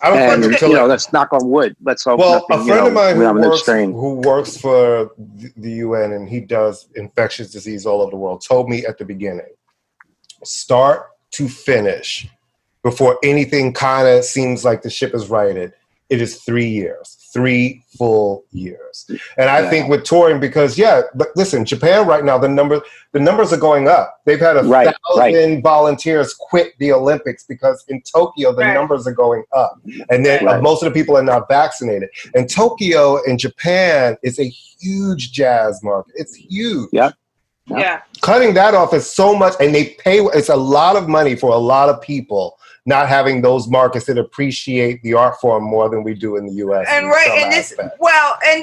I don't think let's knock on wood. Let's hope. Well, a friend of mine who works for the UN and he does infectious disease all over the world told me at the beginning, start to finish, before anything kind of seems like the ship is righted, it is 3 years. 3 full years. And I think with touring, because but listen, Japan right now, the numbers are going up. They've had 1,000 volunteers quit the Olympics because in Tokyo, the numbers are going up. And then most of the people are not vaccinated. And Tokyo in Japan is a huge jazz market. It's huge. Yeah. Cutting that off is so much, and they pay, it's a lot of money for a lot of people not having those markets that appreciate the art form more than we do in the US. And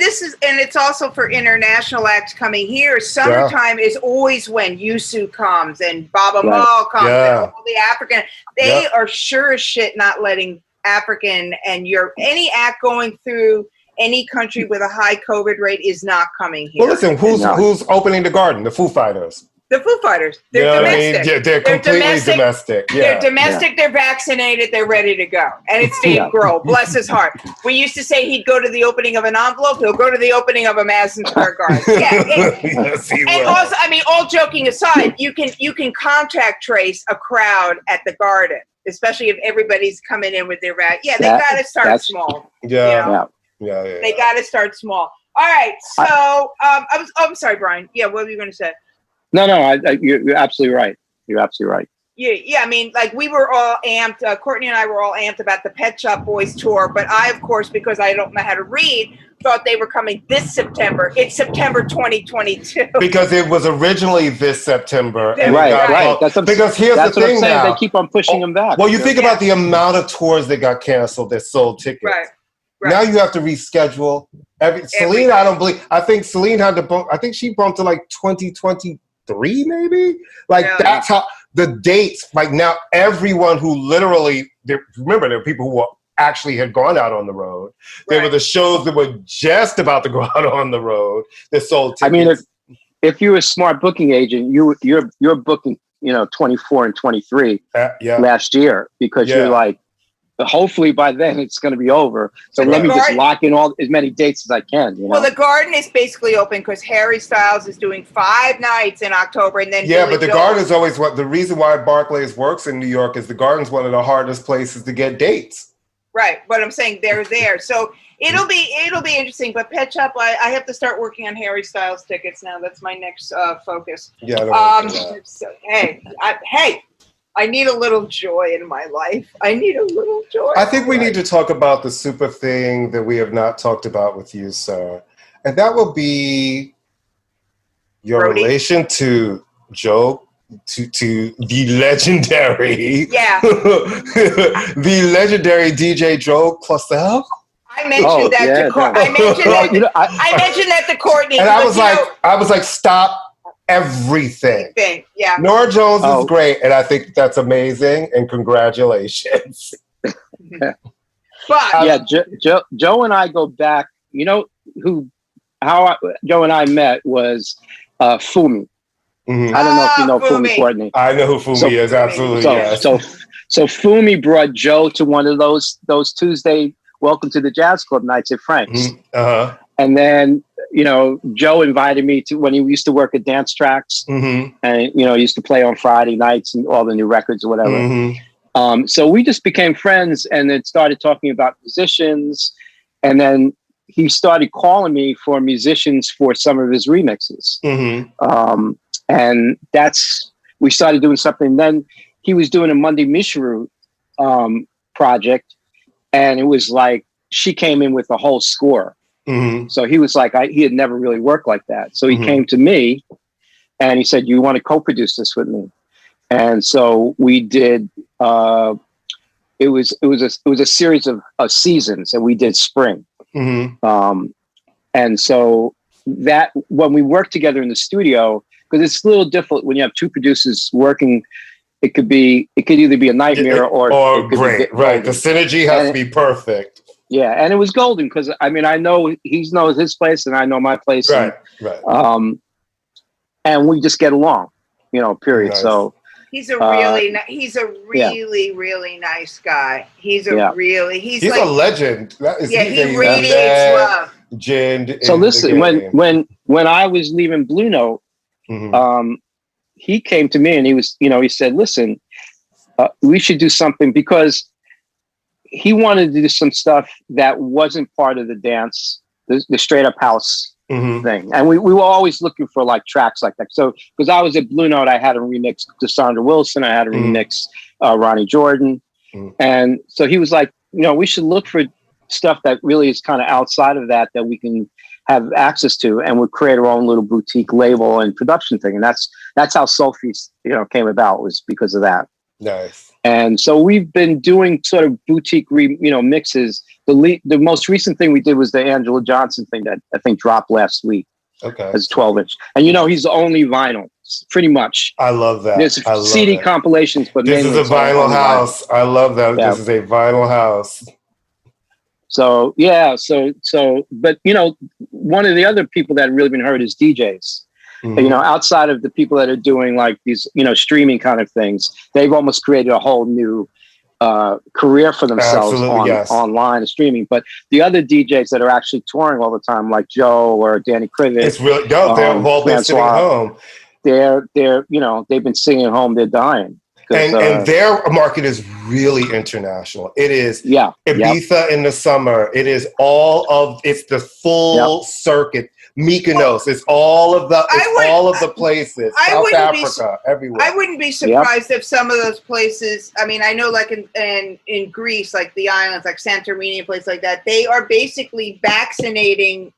it's also for international acts coming here. Summertime is always when Yusu comes and Baba Mal comes and all the African. They are sure as shit not letting African and any act going through any country with a high COVID rate is not coming here. Well, listen, who's opening the Garden? The Foo Fighters. The Foo Fighters. They're domestic. I mean? They're completely domestic. Yeah. They're domestic. They're vaccinated. They're ready to go. And it's Dave Grohl. Bless his heart. We used to say he'd go to the opening of an envelope. He'll go to the opening of a Madison Square Garden. Also, I mean, all joking aside, you can contact trace a crowd at the Garden, especially if everybody's coming in with their they got to start small. They got to start small. All right. So I'm sorry, Brian. Yeah, what were you going to say? No, you're absolutely right. You're absolutely right. Yeah. I mean, like we were all amped. Courtney and I were all amped about the Pet Shop Boys tour, but I, of course, because I don't know how to read, thought they were coming this September. It's September 2022. Because it was originally this September. Right. Here's the thing now. They keep on pushing them back. Well, you think about the amount of tours that got canceled that sold tickets. Right. Now you have to reschedule. Celine, I think Celine had to bump. I think she bumped to like 2023, maybe. That's how the dates. Like now, everyone who literally remember there were people who actually had gone out on the road. There were the shows that were just about to go out on the road that sold tickets. I mean, if you're a smart booking agent, you're booking 24 and 23 last year because you're like. Hopefully by then it's going to be over. So let me just lock in as many dates as I can. Well, the Garden is basically open because Harry Styles is doing 5 nights in October, and then but the Garden is always the reason why Barclays works in New York is the Garden's one of the hardest places to get dates. Right, but I'm saying they're there, so it'll be interesting. But Pet Shop, I have to start working on Harry Styles tickets now. That's my next focus. I need a little joy in my life. I think we need to talk about the super thing that we have not talked about with you, sir. And that will be your relation to Joe, to the legendary, the legendary DJ Joe Claussell. I mentioned I mentioned that to Courtney. And I was like, stop. Everything. Nora Jones is great, and I think that's amazing. And congratulations. But Joe and I go back. You know Joe and I met was Fumi. Mm-hmm. I don't know if you know Fumi, Courtney. I know who Fumi is. Absolutely. So Fumi brought Joe to one of those Tuesday Welcome to the Jazz Club nights at Frank's. Mm-hmm. And then, Joe invited me to when he used to work at Dance Tracks, and he used to play on Friday nights and all the new records or whatever. Mm-hmm. So we just became friends, and then started talking about musicians. And then he started calling me for musicians for some of his remixes. Mm-hmm. And we started doing something. Then he was doing a Monday Mishiru project, and it was like she came in with the whole score. Mm-hmm. So he was like, he had never really worked like that. So he came to me and he said, "You want to co-produce this with me?" And so we did. It was a series of seasons, and we did spring. Mm-hmm. And so that when we worked together in the studio, because it's a little difficult when you have two producers working. It could either be a nightmare or great. Right, the synergy has to be perfect. Yeah, and it was golden because I know he knows his place and I know my place. Right. and we just get along, period. Nice. So he's a really nice guy. He's like, a legend. He radiates love. So listen, when I was leaving Blue Note, he came to me and he said, listen, we should do something, because he wanted to do some stuff that wasn't part of the dance, the straight up house thing. And we were always looking for like tracks like that. So, because I was at Blue Note, I had a remix to Sandra Wilson. I had a remix Ronnie Jordan. And so he was like, we should look for stuff that really is kind of outside of that we can have access to, and we'll create our own little boutique label and production thing. And that's how Sophie's, came about, was because of that. Nice. And so we've been doing sort of boutique, mixes. The most recent thing we did was the Angela Johnson thing that I think dropped last week. Okay. It's 12-inch. And he's the only vinyl, pretty much. I love that. There's CD compilations, but this is a vinyl house. I love that. Yeah. This is a vinyl house. So, but, one of the other people that really been heard is DJs. Outside of the people that are doing like these, streaming kind of things, they've almost created a whole new career for themselves online and streaming. But the other DJs that are actually touring all the time, like Joe or Danny Krivit, it's really dope. They're all been sitting home. They're they've been singing home. They're dying. And their market is really international. It is Ibiza in the summer. It is it's the full circuit. Mykonos. It's all of the places. South Africa, everywhere. I wouldn't be surprised if some of those places. I mean, I know, like in Greece, like the islands, like Santorini, a place like that, they are basically vaccinating.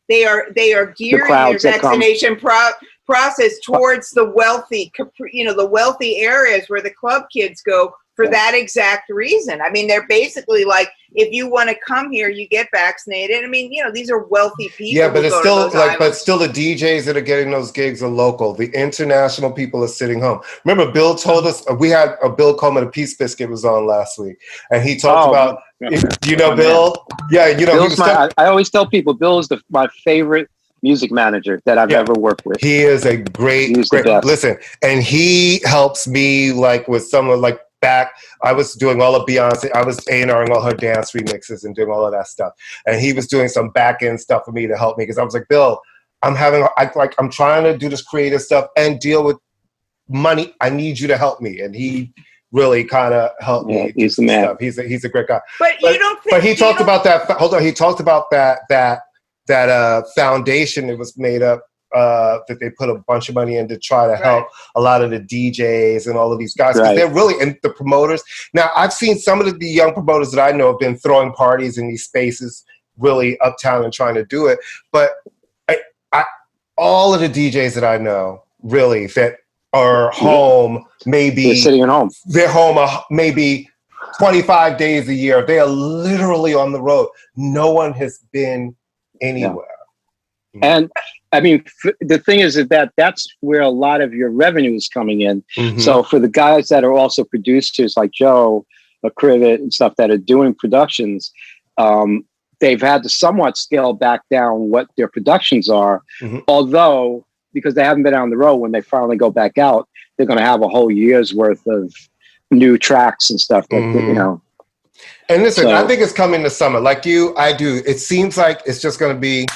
They are gearing their vaccination process towards the wealthy, the wealthy areas where the club kids go for that exact reason. I mean, they're basically like, if you want to come here, you get vaccinated. I mean, these are wealthy people. Yeah, but it's still the DJs that are getting those gigs are local. The international people are sitting home. Remember, Bill told us, we had a Bill Coleman, a Peace Biscuit was on last week, and he talked about, Bill? Yeah, Bill's I always tell people, Bill is my favorite music manager that I've ever worked with. He is a great listen, and he helps me like with some of like back. I was doing all of Beyonce. I was A&Ring all her dance remixes and doing all of that stuff, and he was doing some back end stuff for me to help me, because I was like, Bill, I'm trying to do this creative stuff and deal with money. I need you to help me, and he really kind of helped me. He's the man. He's a great guy. But you don't think? But he talked about that. Hold on. He talked about that foundation that was made up, that they put a bunch of money in to try to help a lot of the DJs and all of these guys, because they're really, and the promoters. Now, I've seen some of the young promoters that I know have been throwing parties in these spaces really uptown and trying to do it. But all of the DJs that I know really that are home, maybe they're sitting at home. They're home maybe 25 days a year. They are literally on the road. No one has been anywhere. And I mean, the thing is that's where a lot of your revenue is coming in. So for the guys that are also producers like Joe, Krivit and stuff that are doing productions, they've had to somewhat scale back down what their productions are. Although, because they haven't been on the road, when they finally go back out, they're going to have a whole year's worth of new tracks and stuff that, And listen, I think it's coming this summer. Like I do. It seems like it's just going to be,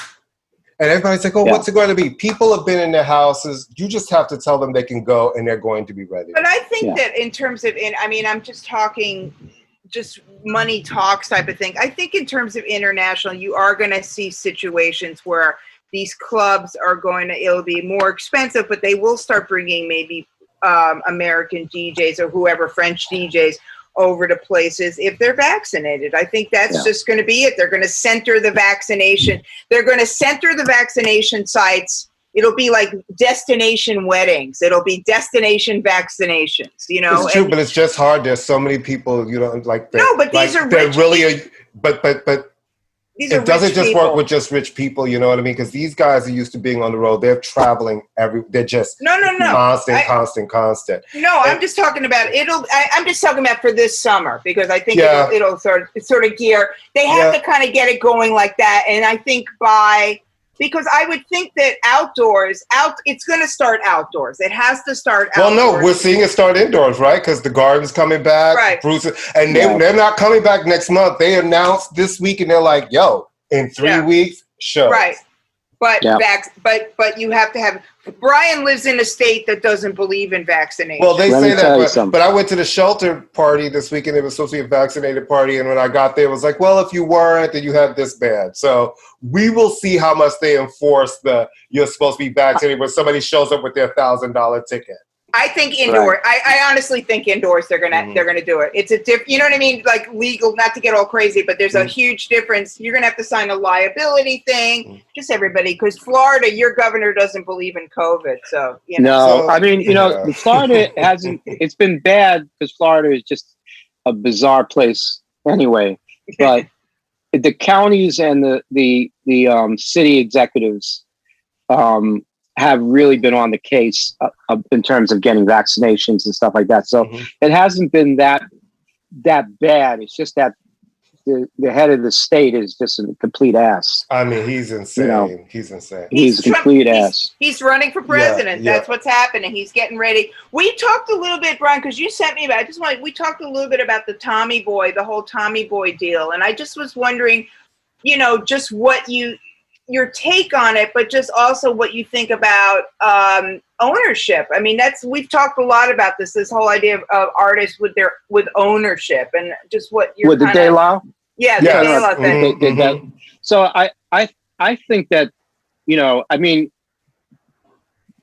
and everybody's like, what's it going to be? People have been in their houses. You just have to tell them they can go and they're going to be ready. But I think that in terms of, I'm just talking, just money talks type of thing. I think in terms of international, you are going to see situations where these clubs are it'll be more expensive, but they will start bringing maybe American DJs or whoever, French DJs, over to places if they're vaccinated. I think that's just going to be it. They're going to center the vaccination. They're going to center the vaccination sites. It'll be like destination weddings. It'll be destination vaccinations, It's true, but it's just hard. There's so many people, like that. No, but these are rich really, but it doesn't just people. work with just rich people, you know what I mean? Because these guys are used to being on the road. They're traveling they're just constant. No, I'm just talking about I'm just talking about for this summer, because I think it'll sort of gear. They have to kind of get it going like that, and I think by Because I would think that it's going to start outdoors. It has to start Well, outdoors. no, we're seeing it start indoors, right? Because the Garden's coming back. Right. Bruce, and they're not coming back next month. They announced this week, and they're like, yo, in 3 weeks, show. Right. But but you have to have. Brian lives in a state that doesn't believe in vaccination. Well, they say that, but I went to the shelter party this weekend. It was supposed to be a vaccinated party, and when I got there, it was like, well, if you weren't, then you have this bad. So we will see how much they enforce you're supposed to be vaccinated when somebody shows up with their $1,000 ticket. I think indoor. Right. I honestly think indoors they're gonna do it. It's a you know what I mean? Like legal, not to get all crazy, but there's a huge difference. You're gonna have to sign a liability thing. Just everybody, because Florida, your governor doesn't believe in COVID. So you know. No, I mean, Florida hasn't. It's been bad because Florida is just a bizarre place anyway. But the counties and the city executives have really been on the case in terms of getting vaccinations and stuff like that. So it hasn't been that bad. It's just that the head of the state is just a complete ass. I mean, he's insane. He's insane. He's a complete ass. He's running for president. Yeah. That's what's happening. He's getting ready. We talked a little bit, Brian, because you sent me about. We talked a little bit about the Tommy Boy, the whole Tommy Boy deal, and I just was wondering, just what your take on it, but just also what you think about ownership. I mean, we've talked a lot about this whole idea of artists with ownership, and just what you're with the De La. Yeah, the De La thing. So I think that I mean,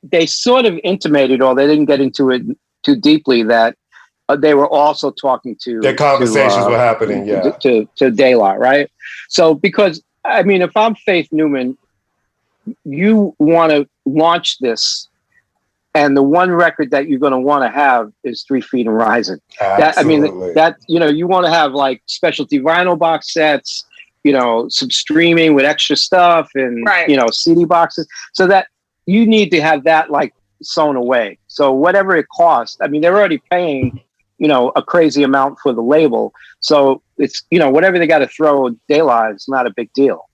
they sort of intimated, or they didn't get into it too deeply, that they were also talking to their conversations were happening, to De La, right? So because I mean, if I'm Faith Newman, you want to launch this, and the one record that you're going to want to have is 3 Feet and Rising. Absolutely. You want to have like specialty vinyl box sets, some streaming with extra stuff, and CD boxes, so that you need to have that like sewn away. So whatever it costs, I mean, they're already paying a crazy amount for the label. So it's, whatever they got to throw De La is not a big deal.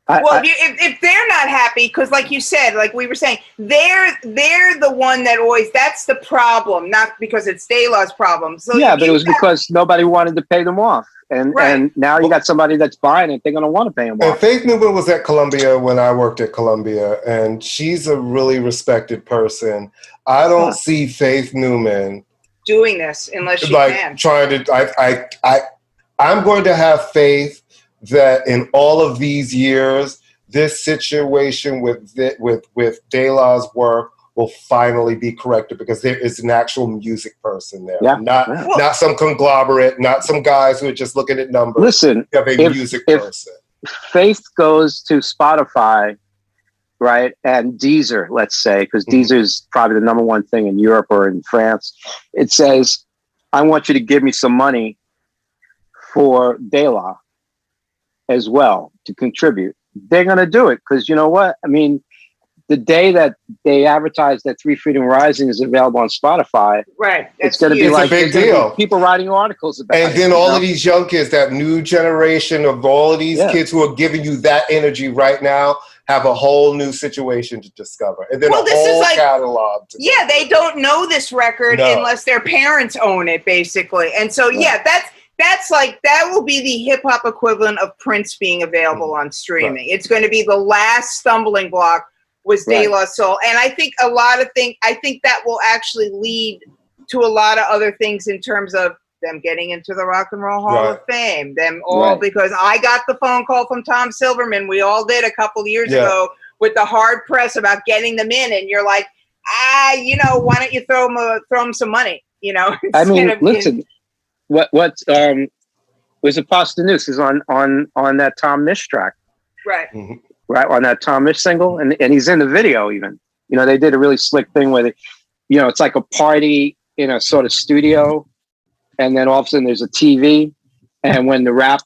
If they're not happy, because like you said, like we were saying, they're the one that always, that's the problem, not because it's De La's problem. So but it was because nobody wanted to pay them off. And now you got somebody that's buying it, they're going to want to pay them off. And Faith Newman was at Columbia when I worked at Columbia, and she's a really respected person. I don't see Faith Newman doing this unless she can. Trying to, I'm going to have faith that in all of these years, this situation with De La's work will finally be corrected, because there is an actual music person there, not some conglomerate, not some guys who are just looking at numbers. Listen, you have a music person. Faith goes to Spotify, right, and Deezer, let's say, because Deezer is probably the number one thing in Europe or in France. It says, I want you to give me some money for De La as well to contribute. They're going to do it, because you know what? I mean, the day that they advertise that 3 Feet and Rising is available on Spotify, it's going to be like a big deal. People writing articles about it. And then all of these young kids, that new generation of all of these kids who are giving you that energy right now, have a whole new situation to discover. And then a whole catalog. They don't know this record unless their parents own it, basically. And so, that's like, that will be the hip hop equivalent of Prince being available on streaming. It's going to be the last stumbling block was De La Soul. And I think I think that will actually lead to a lot of other things in terms of them getting into the Rock and Roll Hall of Fame, because I got the phone call from Tom Silverman. We all did a couple of years ago with the hard press about getting them in. And you're like, why don't you throw them some money? I mean, listen, what was it? Posthumous is on that Tom Misch track. Right. Mm-hmm. Right, on that Tom Misch single, and he's in the video even. They did a really slick thing with it. It's like a party in a sort of studio, and then all of a sudden there's a TV, and when the rap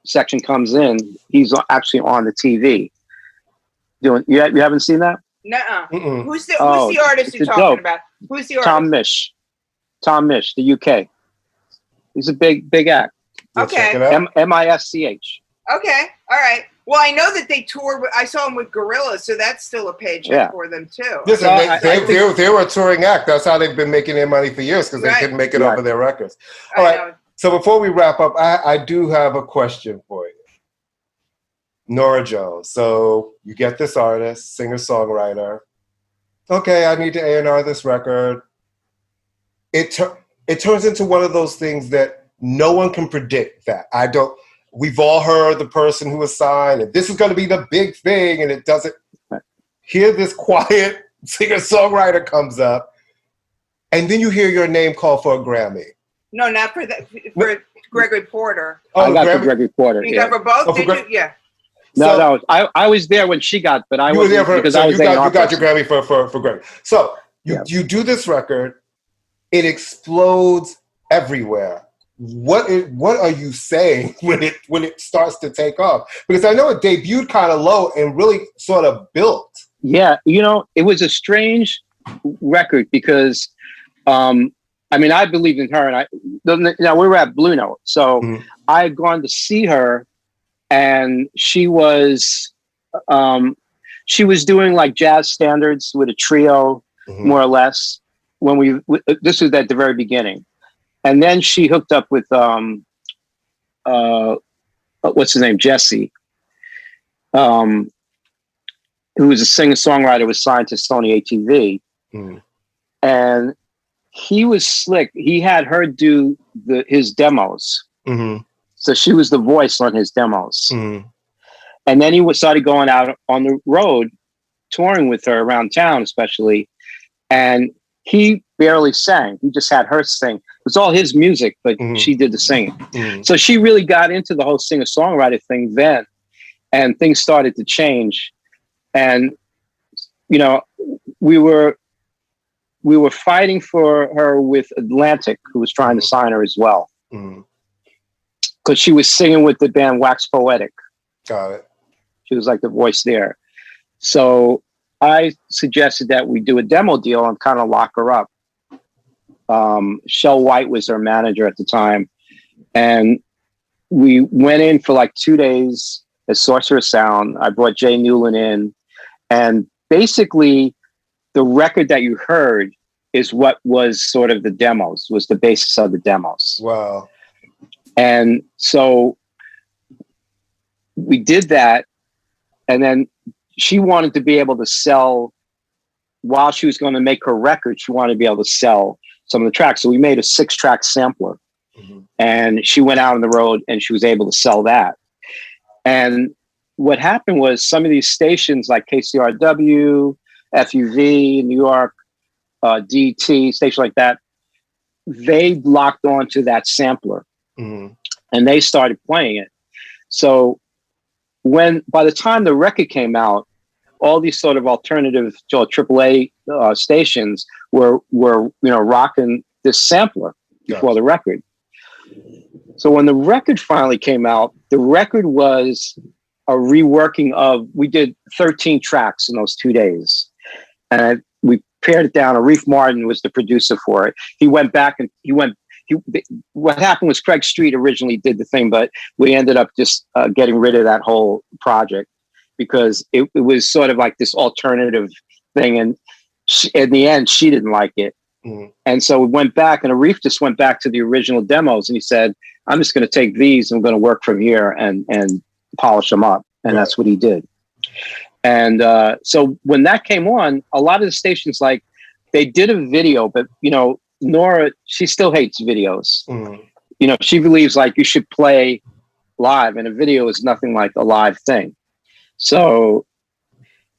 section comes in, he's actually on the TV. You haven't seen that? Nuh-uh. Who's the artist you're talking about? Who's the artist? Tom Misch, the UK. He's a big act. Okay. Misch. Okay. All right. Well, I know that they toured. I saw them with Gorillaz, so that's still a paycheck for them too. Listen, So they were a touring act. That's how they've been making their money for years because they couldn't make it over their records. All right. So before we wrap up, I do have a question for you. Norah Jones. So you get this artist, singer-songwriter. Okay, I need to A&R this record. It turns into one of those things that no one can predict that. We've all heard the person who was signed, and this is going to be the big thing, and it doesn't. Here, this quiet singer-songwriter comes up, and then you hear your name called for a Grammy. No, not for that. For Gregory Porter. Oh, I got for Gregory Porter. You got for both? Did you? Yeah. No, I was there when she got, but I wasn't because I was you got your Grammy for Grammy. So you do this record, it explodes everywhere. What are you saying when it starts to take off? Because I know it debuted kind of low and really sort of built. Yeah, it was a strange record because, I believed in her, and we were at Blue Note, so I had gone to see her. And she was doing like jazz standards with a trio, more or less. This was at the very beginning, and then she hooked up with what's his name, Jesse, who was a singer-songwriter, was signed to Sony ATV, and he was slick. He had her do his demos. So she was the voice on his demos. And then he started going out on the road, touring with her around town, especially. And he barely sang. He just had her sing. It was all his music, but she did the singing. So she really got into the whole singer-songwriter thing then. And things started to change. And, we were fighting for her with Atlantic, who was trying to sign her as well. Because she was singing with the band Wax Poetic. Got it. She was like the voice there. So I suggested that we do a demo deal and kind of lock her up. Shell White was her manager at the time. And we went in for like 2 days as Sorcerer Sound. I brought Jay Newland in. And basically, the record that you heard is what was sort of the demos, was the basis of the demos. Wow. And so we did that. And then she wanted to be able to sell, while she was going to make her record, she wanted to be able to sell some of the tracks. So we made a 6-track sampler. And she went out on the road and she was able to sell that. And what happened was some of these stations like KCRW, FUV, New York, DT, stations like that, they locked onto that sampler. And they started playing it. So by the time the record came out, all these sort of alternative AAA stations were rocking this sampler before the record. So when the record finally came out, the record was a reworking of, we did 13 tracks in those 2 days. And we pared it down. Arif Martin was the producer for it. He went back and what happened was Craig Street originally did the thing, but we ended up just getting rid of that whole project because it was sort of like this alternative thing. And in the end, she didn't like it. And so we went back, and Arif just went back to the original demos, and he said, I'm just going to take these and I'm going to work from here and polish them up. And that's what he did. And so when that came on, a lot of the stations, like, they did a video, but, Norah, she still hates videos. She believes like you should play live, and a video is nothing like a live thing. So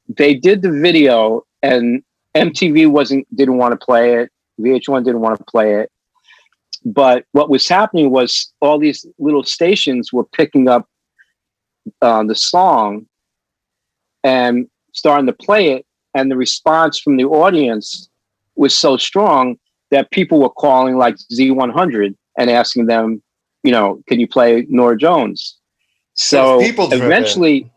they did the video, and MTV didn't want to play it. VH1 didn't want to play it. But what was happening was all these little stations were picking up the song and starting to play it. And the response from the audience was so strong that people were calling like Z100 and asking them, can you play Norah Jones? So eventually,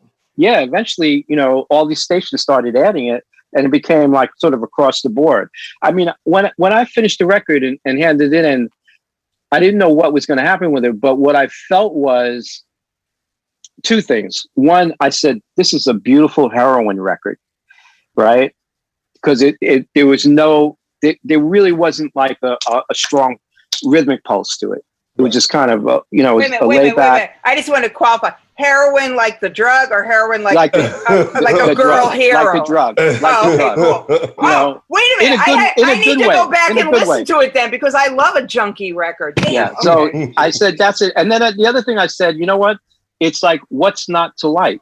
all these stations started adding it, and it became like sort of across the board. I mean, when I finished the record and handed it in, I didn't know what was going to happen with it, but what I felt was two things. One, I said, this is a beautiful heroin record, right? Because there was there really wasn't like a strong rhythmic pulse to it. It was just kind of, Wait a minute. I just want to qualify. Heroin like the drug, or heroin like a girl drug, hero? Like the drug. Wait a minute. I need to go back and listen to it then, because I love a junkie record. Damn. Yeah. So I said, that's it. And then the other thing I said, you know what? It's like, what's not to like?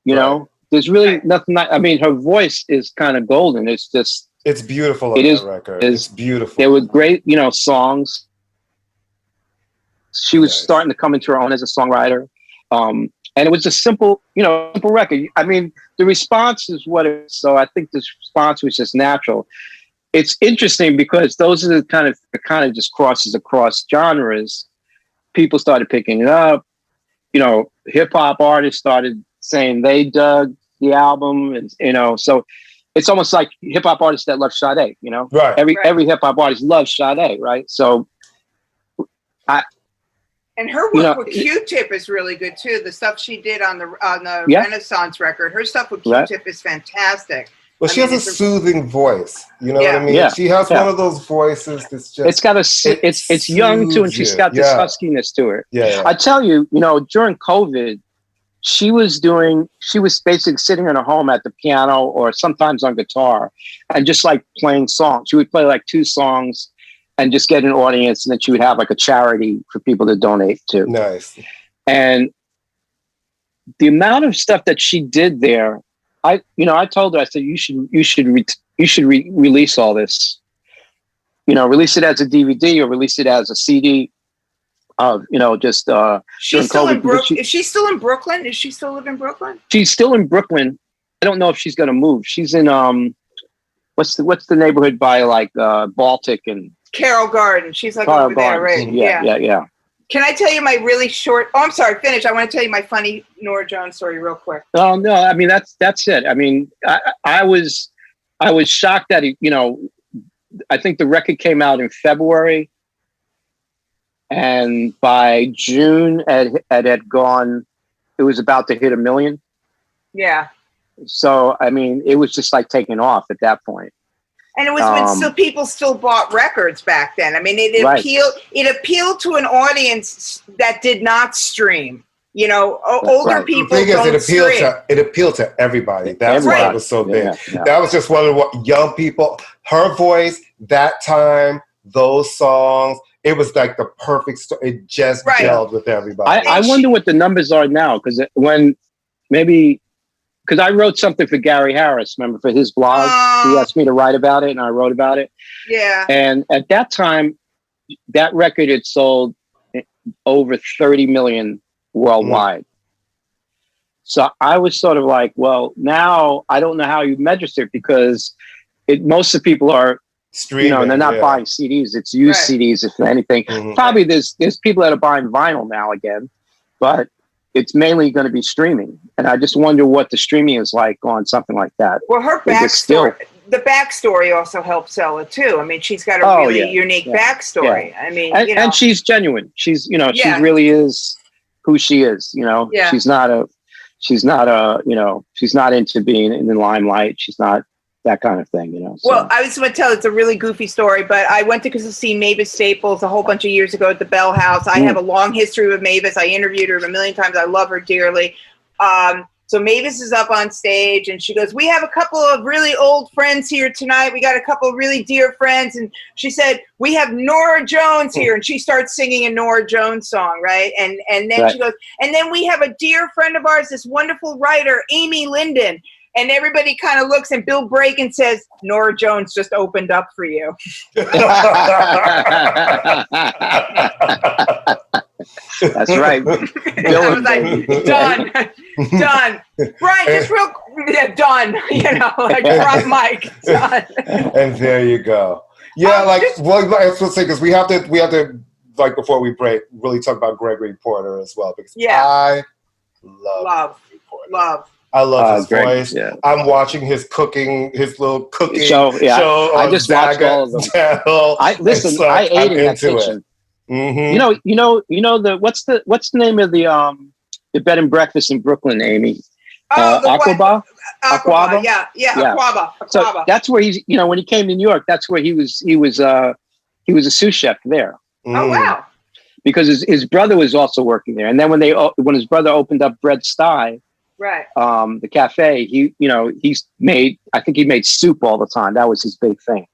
You know, there's really nothing. I mean, her voice is kind of golden. It's just. It's beautiful on that record. It's beautiful. There were great, songs. She was starting to come into her own as a songwriter. And it was a simple record. I mean, the response is what it is. So I think this response was just natural. It's interesting because those are the kind of just crosses across genres. People started picking it up. Hip hop artists started saying they dug the album, and so it's almost like hip hop artists that love Sade. Right. Every hip hop artist loves Sade, right? So, and her work with Q-Tip is really good too. The stuff she did on the Renaissance record, her stuff with Q-Tip is fantastic. Well, she has a soothing voice. You know what I mean? Yeah. She has one of those voices that's just. It's got it's young too, and she's got this huskiness to her. Yeah. I tell you, during COVID, she was basically sitting in her home at the piano or sometimes on guitar and just like playing songs. She would play like 2 songs and just get an audience, and then she would have like a charity for people to donate to. Nice. And the amount of stuff that she did there, I told her, I said, you should release all this, release it as a DVD or release it as a CD. She's still in Brooklyn. Is she still in Brooklyn? Does she still live in Brooklyn? She's still in Brooklyn. I don't know if she's going to move. She's in what's the neighborhood by like Baltic and Carroll Garden. She's like Carroll over there, right? Yeah. Can I tell you my really short? Oh, I'm sorry. Finish. I want to tell you my funny Norah Jones story real quick. Oh no, I mean that's it. I mean, I was shocked that I think the record came out in February. And by June, it had gone, it was about to hit 1 million. Yeah. So, I mean, it was just like taking off at that point. And it was when people still bought records back then. I mean, it appealed to an audience that did not stream. Older people don't stream. It appealed to everybody. That's why it was so big. Yeah. That was just one of the young people. Her voice, that time, those songs. It was like the perfect story. It just gelled with everybody. I wonder what the numbers are now, because I wrote something for Gary Harris, remember, for his blog. He asked me to write about it, and I wrote about it. Yeah. And at that time, that record had sold over 30 million worldwide. So I was sort of like, well, now I don't know how you measure it, because most of the people are streaming, and they're not buying CDs. It's used CDs, if anything. Mm-hmm. Probably there's people that are buying vinyl now again, but it's mainly going to be streaming. And I just wonder what the streaming is like on something like that. Well, her the backstory also helps sell it too. I mean, she's got a really unique backstory. Yeah. I mean, and she's genuine. She's, she really is who she is. Yeah. She's not into being in the limelight. She's not that kind of thing, So. Well, I was going to tell it's a really goofy story, but I went to see Mavis Staples a whole bunch of years ago at the Bell House. I have a long history with Mavis. I interviewed her 1 million times. I love her dearly. So Mavis is up on stage and she goes, "We have a couple of really old friends here tonight. We got a couple of really dear friends." And she said, "We have Norah Jones here." And she starts singing a Norah Jones song, right? And then she goes, "And then we have a dear friend of ours, this wonderful writer, Amy Linden." And everybody kind of looks, and Bill Braken says, "Norah Jones just opened up for you." That's right. I was like, done. Brian, just real, done. Like drop mic, done. And there you go. Yeah, I was supposed to say, because we have to, like, before we break, really talk about Gregory Porter as well, because I love Porter. I love his voice. Yeah. I'm watching his little cooking show. I just watched all of them. I ate in that kitchen. Mm-hmm. What's the name of the the bed and breakfast in Brooklyn, Amy. Oh, the Aquaba? Aquaba. Yeah, Aquaba. So that's where he's, when he came to New York, that's where he was a sous chef there. Oh, wow. Because his brother was also working there. And then when his brother opened up Bread Sty, right, the cafe, he made soup all the time. That was his big thing.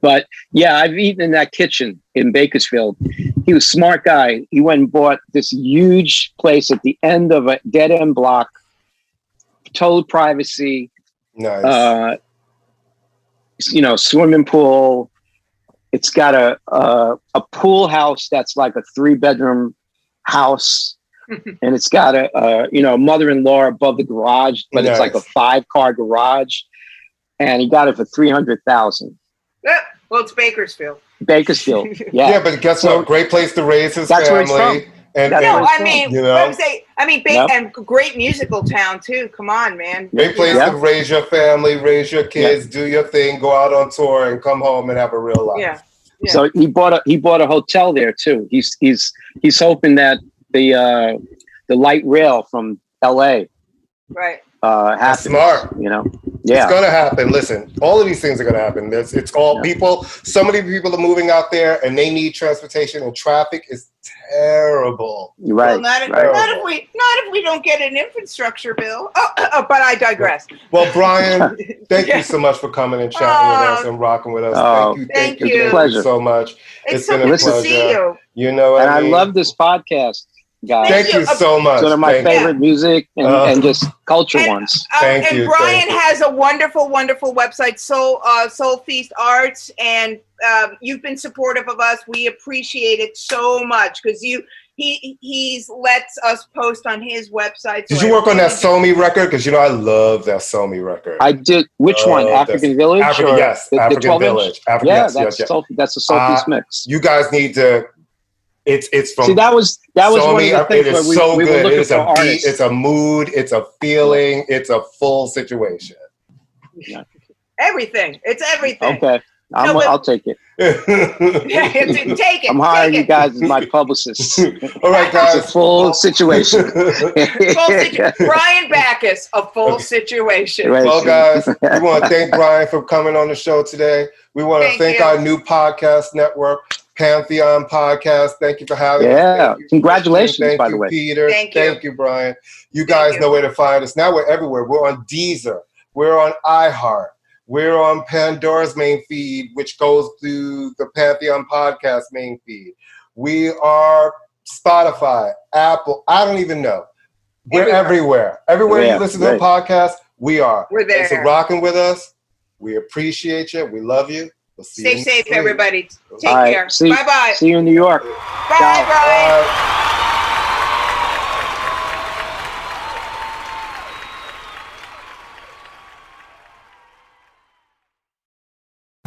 But yeah, I've eaten in that kitchen in Bakersfield. He was a smart guy. He went and bought this huge place at the end of a dead end block, total privacy. Nice. Swimming pool. It's got a pool house that's like a 3-bedroom house, and it's got a mother-in-law above the garage, but Nice. It's like a 5-car garage, and he got it for $300,000. Yeah. Well, it's Bakersfield. Bakersfield, yeah. Yeah, but guess what? Great place to raise his That's where family. he's from. And And great musical town too. Come on, man. great place to raise your family, raise your kids, do your thing, go out on tour, and come home and have a real life. Yeah. So he bought a hotel there too. He's hoping that the light rail from LA right That's happens. smart. Yeah. It's gonna happen. Listen, all of these things are gonna happen. It's all people. So many people are moving out there, and they need transportation, and traffic is terrible. You're right. Well, not if we don't get an infrastructure bill. But I digress. Well, Brian, thank you so much for coming and chatting with us and rocking with us. Thank you Pleasure. so much. It's been a pleasure to see you. You know, and I love this podcast, guys. Thank you so much. It's one of my favorite music and just culture ones. Thank you. Brian has a wonderful, wonderful website, Soul Feast Arts, and you've been supportive of us. We appreciate it so much because he's lets us post on his website. Did you work on that Somi record? Because I love that Somi record. I did. Which one? African Village? Yes, African Village. That's a Soul Feast mix. You guys need to. It's from. See, that was Somi, one of the things it is where so we were good. looking It is for a beat. artists. It's a mood. It's a feeling. It's a full situation. Everything. It's everything. Okay. I'll take it. Take it. I'm hiring you guys as my publicists. All right, guys. It's a full situation. Brian Bacchus, a full situation. Well, guys, we want to thank Brian for coming on the show today. We want to thank our new podcast network, Pantheon Podcast. Thank you for having us. Yeah. Congratulations, by the way. Peter. Thank you, Brian. You guys know where to find us. Now we're everywhere. We're on Deezer. We're on iHeart. We're on Pandora's main feed, which goes through the Pantheon Podcast main feed. We are Spotify, Apple. I don't even know. We're everywhere. Everywhere you listen to a podcast, we are. We're there. Thanks for rocking with us. We appreciate you. We love you. We'll see Stay you safe, soon. everybody. Take All right. care. Bye-bye. See you in New York. Bye, Brian.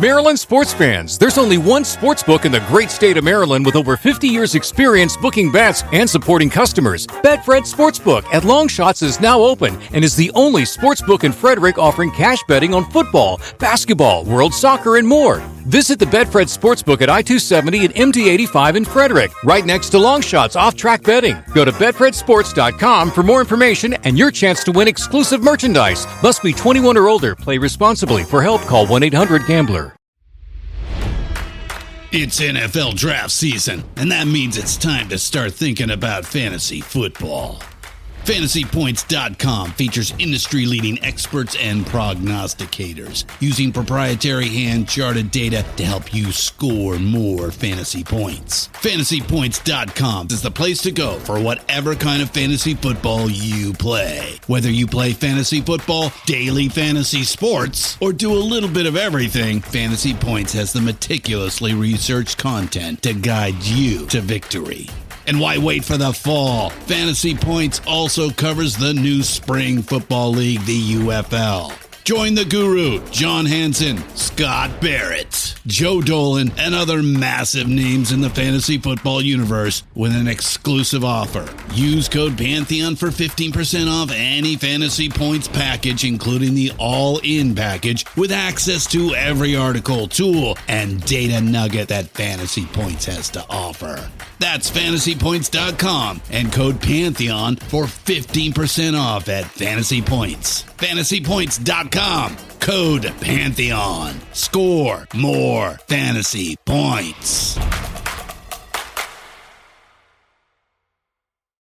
Maryland sports fans, there's only one sports book in the great state of Maryland with over 50 years experience booking bets and supporting customers. Betfred Sportsbook at Longshots is now open and is the only sports book in Frederick offering cash betting on football, basketball, world soccer, and more. Visit the Betfred Sportsbook at I-270 and MD-85 in Frederick, right next to Longshots off-track betting. Go to betfredsports.com for more information and your chance to win exclusive merchandise. Must be 21 or older. Play responsibly. For help, call 1-800-GAMBLER. It's NFL draft season, and that means it's time to start thinking about fantasy football. FantasyPoints.com features industry-leading experts and prognosticators using proprietary hand-charted data to help you score more fantasy points. FantasyPoints.com is the place to go for whatever kind of fantasy football you play. Whether you play fantasy football, daily fantasy sports, or do a little bit of everything, Fantasy Points has the meticulously researched content to guide you to victory. And why wait for the fall? Fantasy Points also covers the new spring football league, the UFL. Join the guru, John Hansen, Scott Barrett, Joe Dolan, and other massive names in the fantasy football universe with an exclusive offer. Use code Pantheon for 15% off any Fantasy Points package, including the all-in package, with access to every article, tool, and data nugget that Fantasy Points has to offer. That's fantasypoints.com and code Pantheon for 15% off at Fantasy Points. Fantasypoints.com, code Pantheon. Score more fantasy points.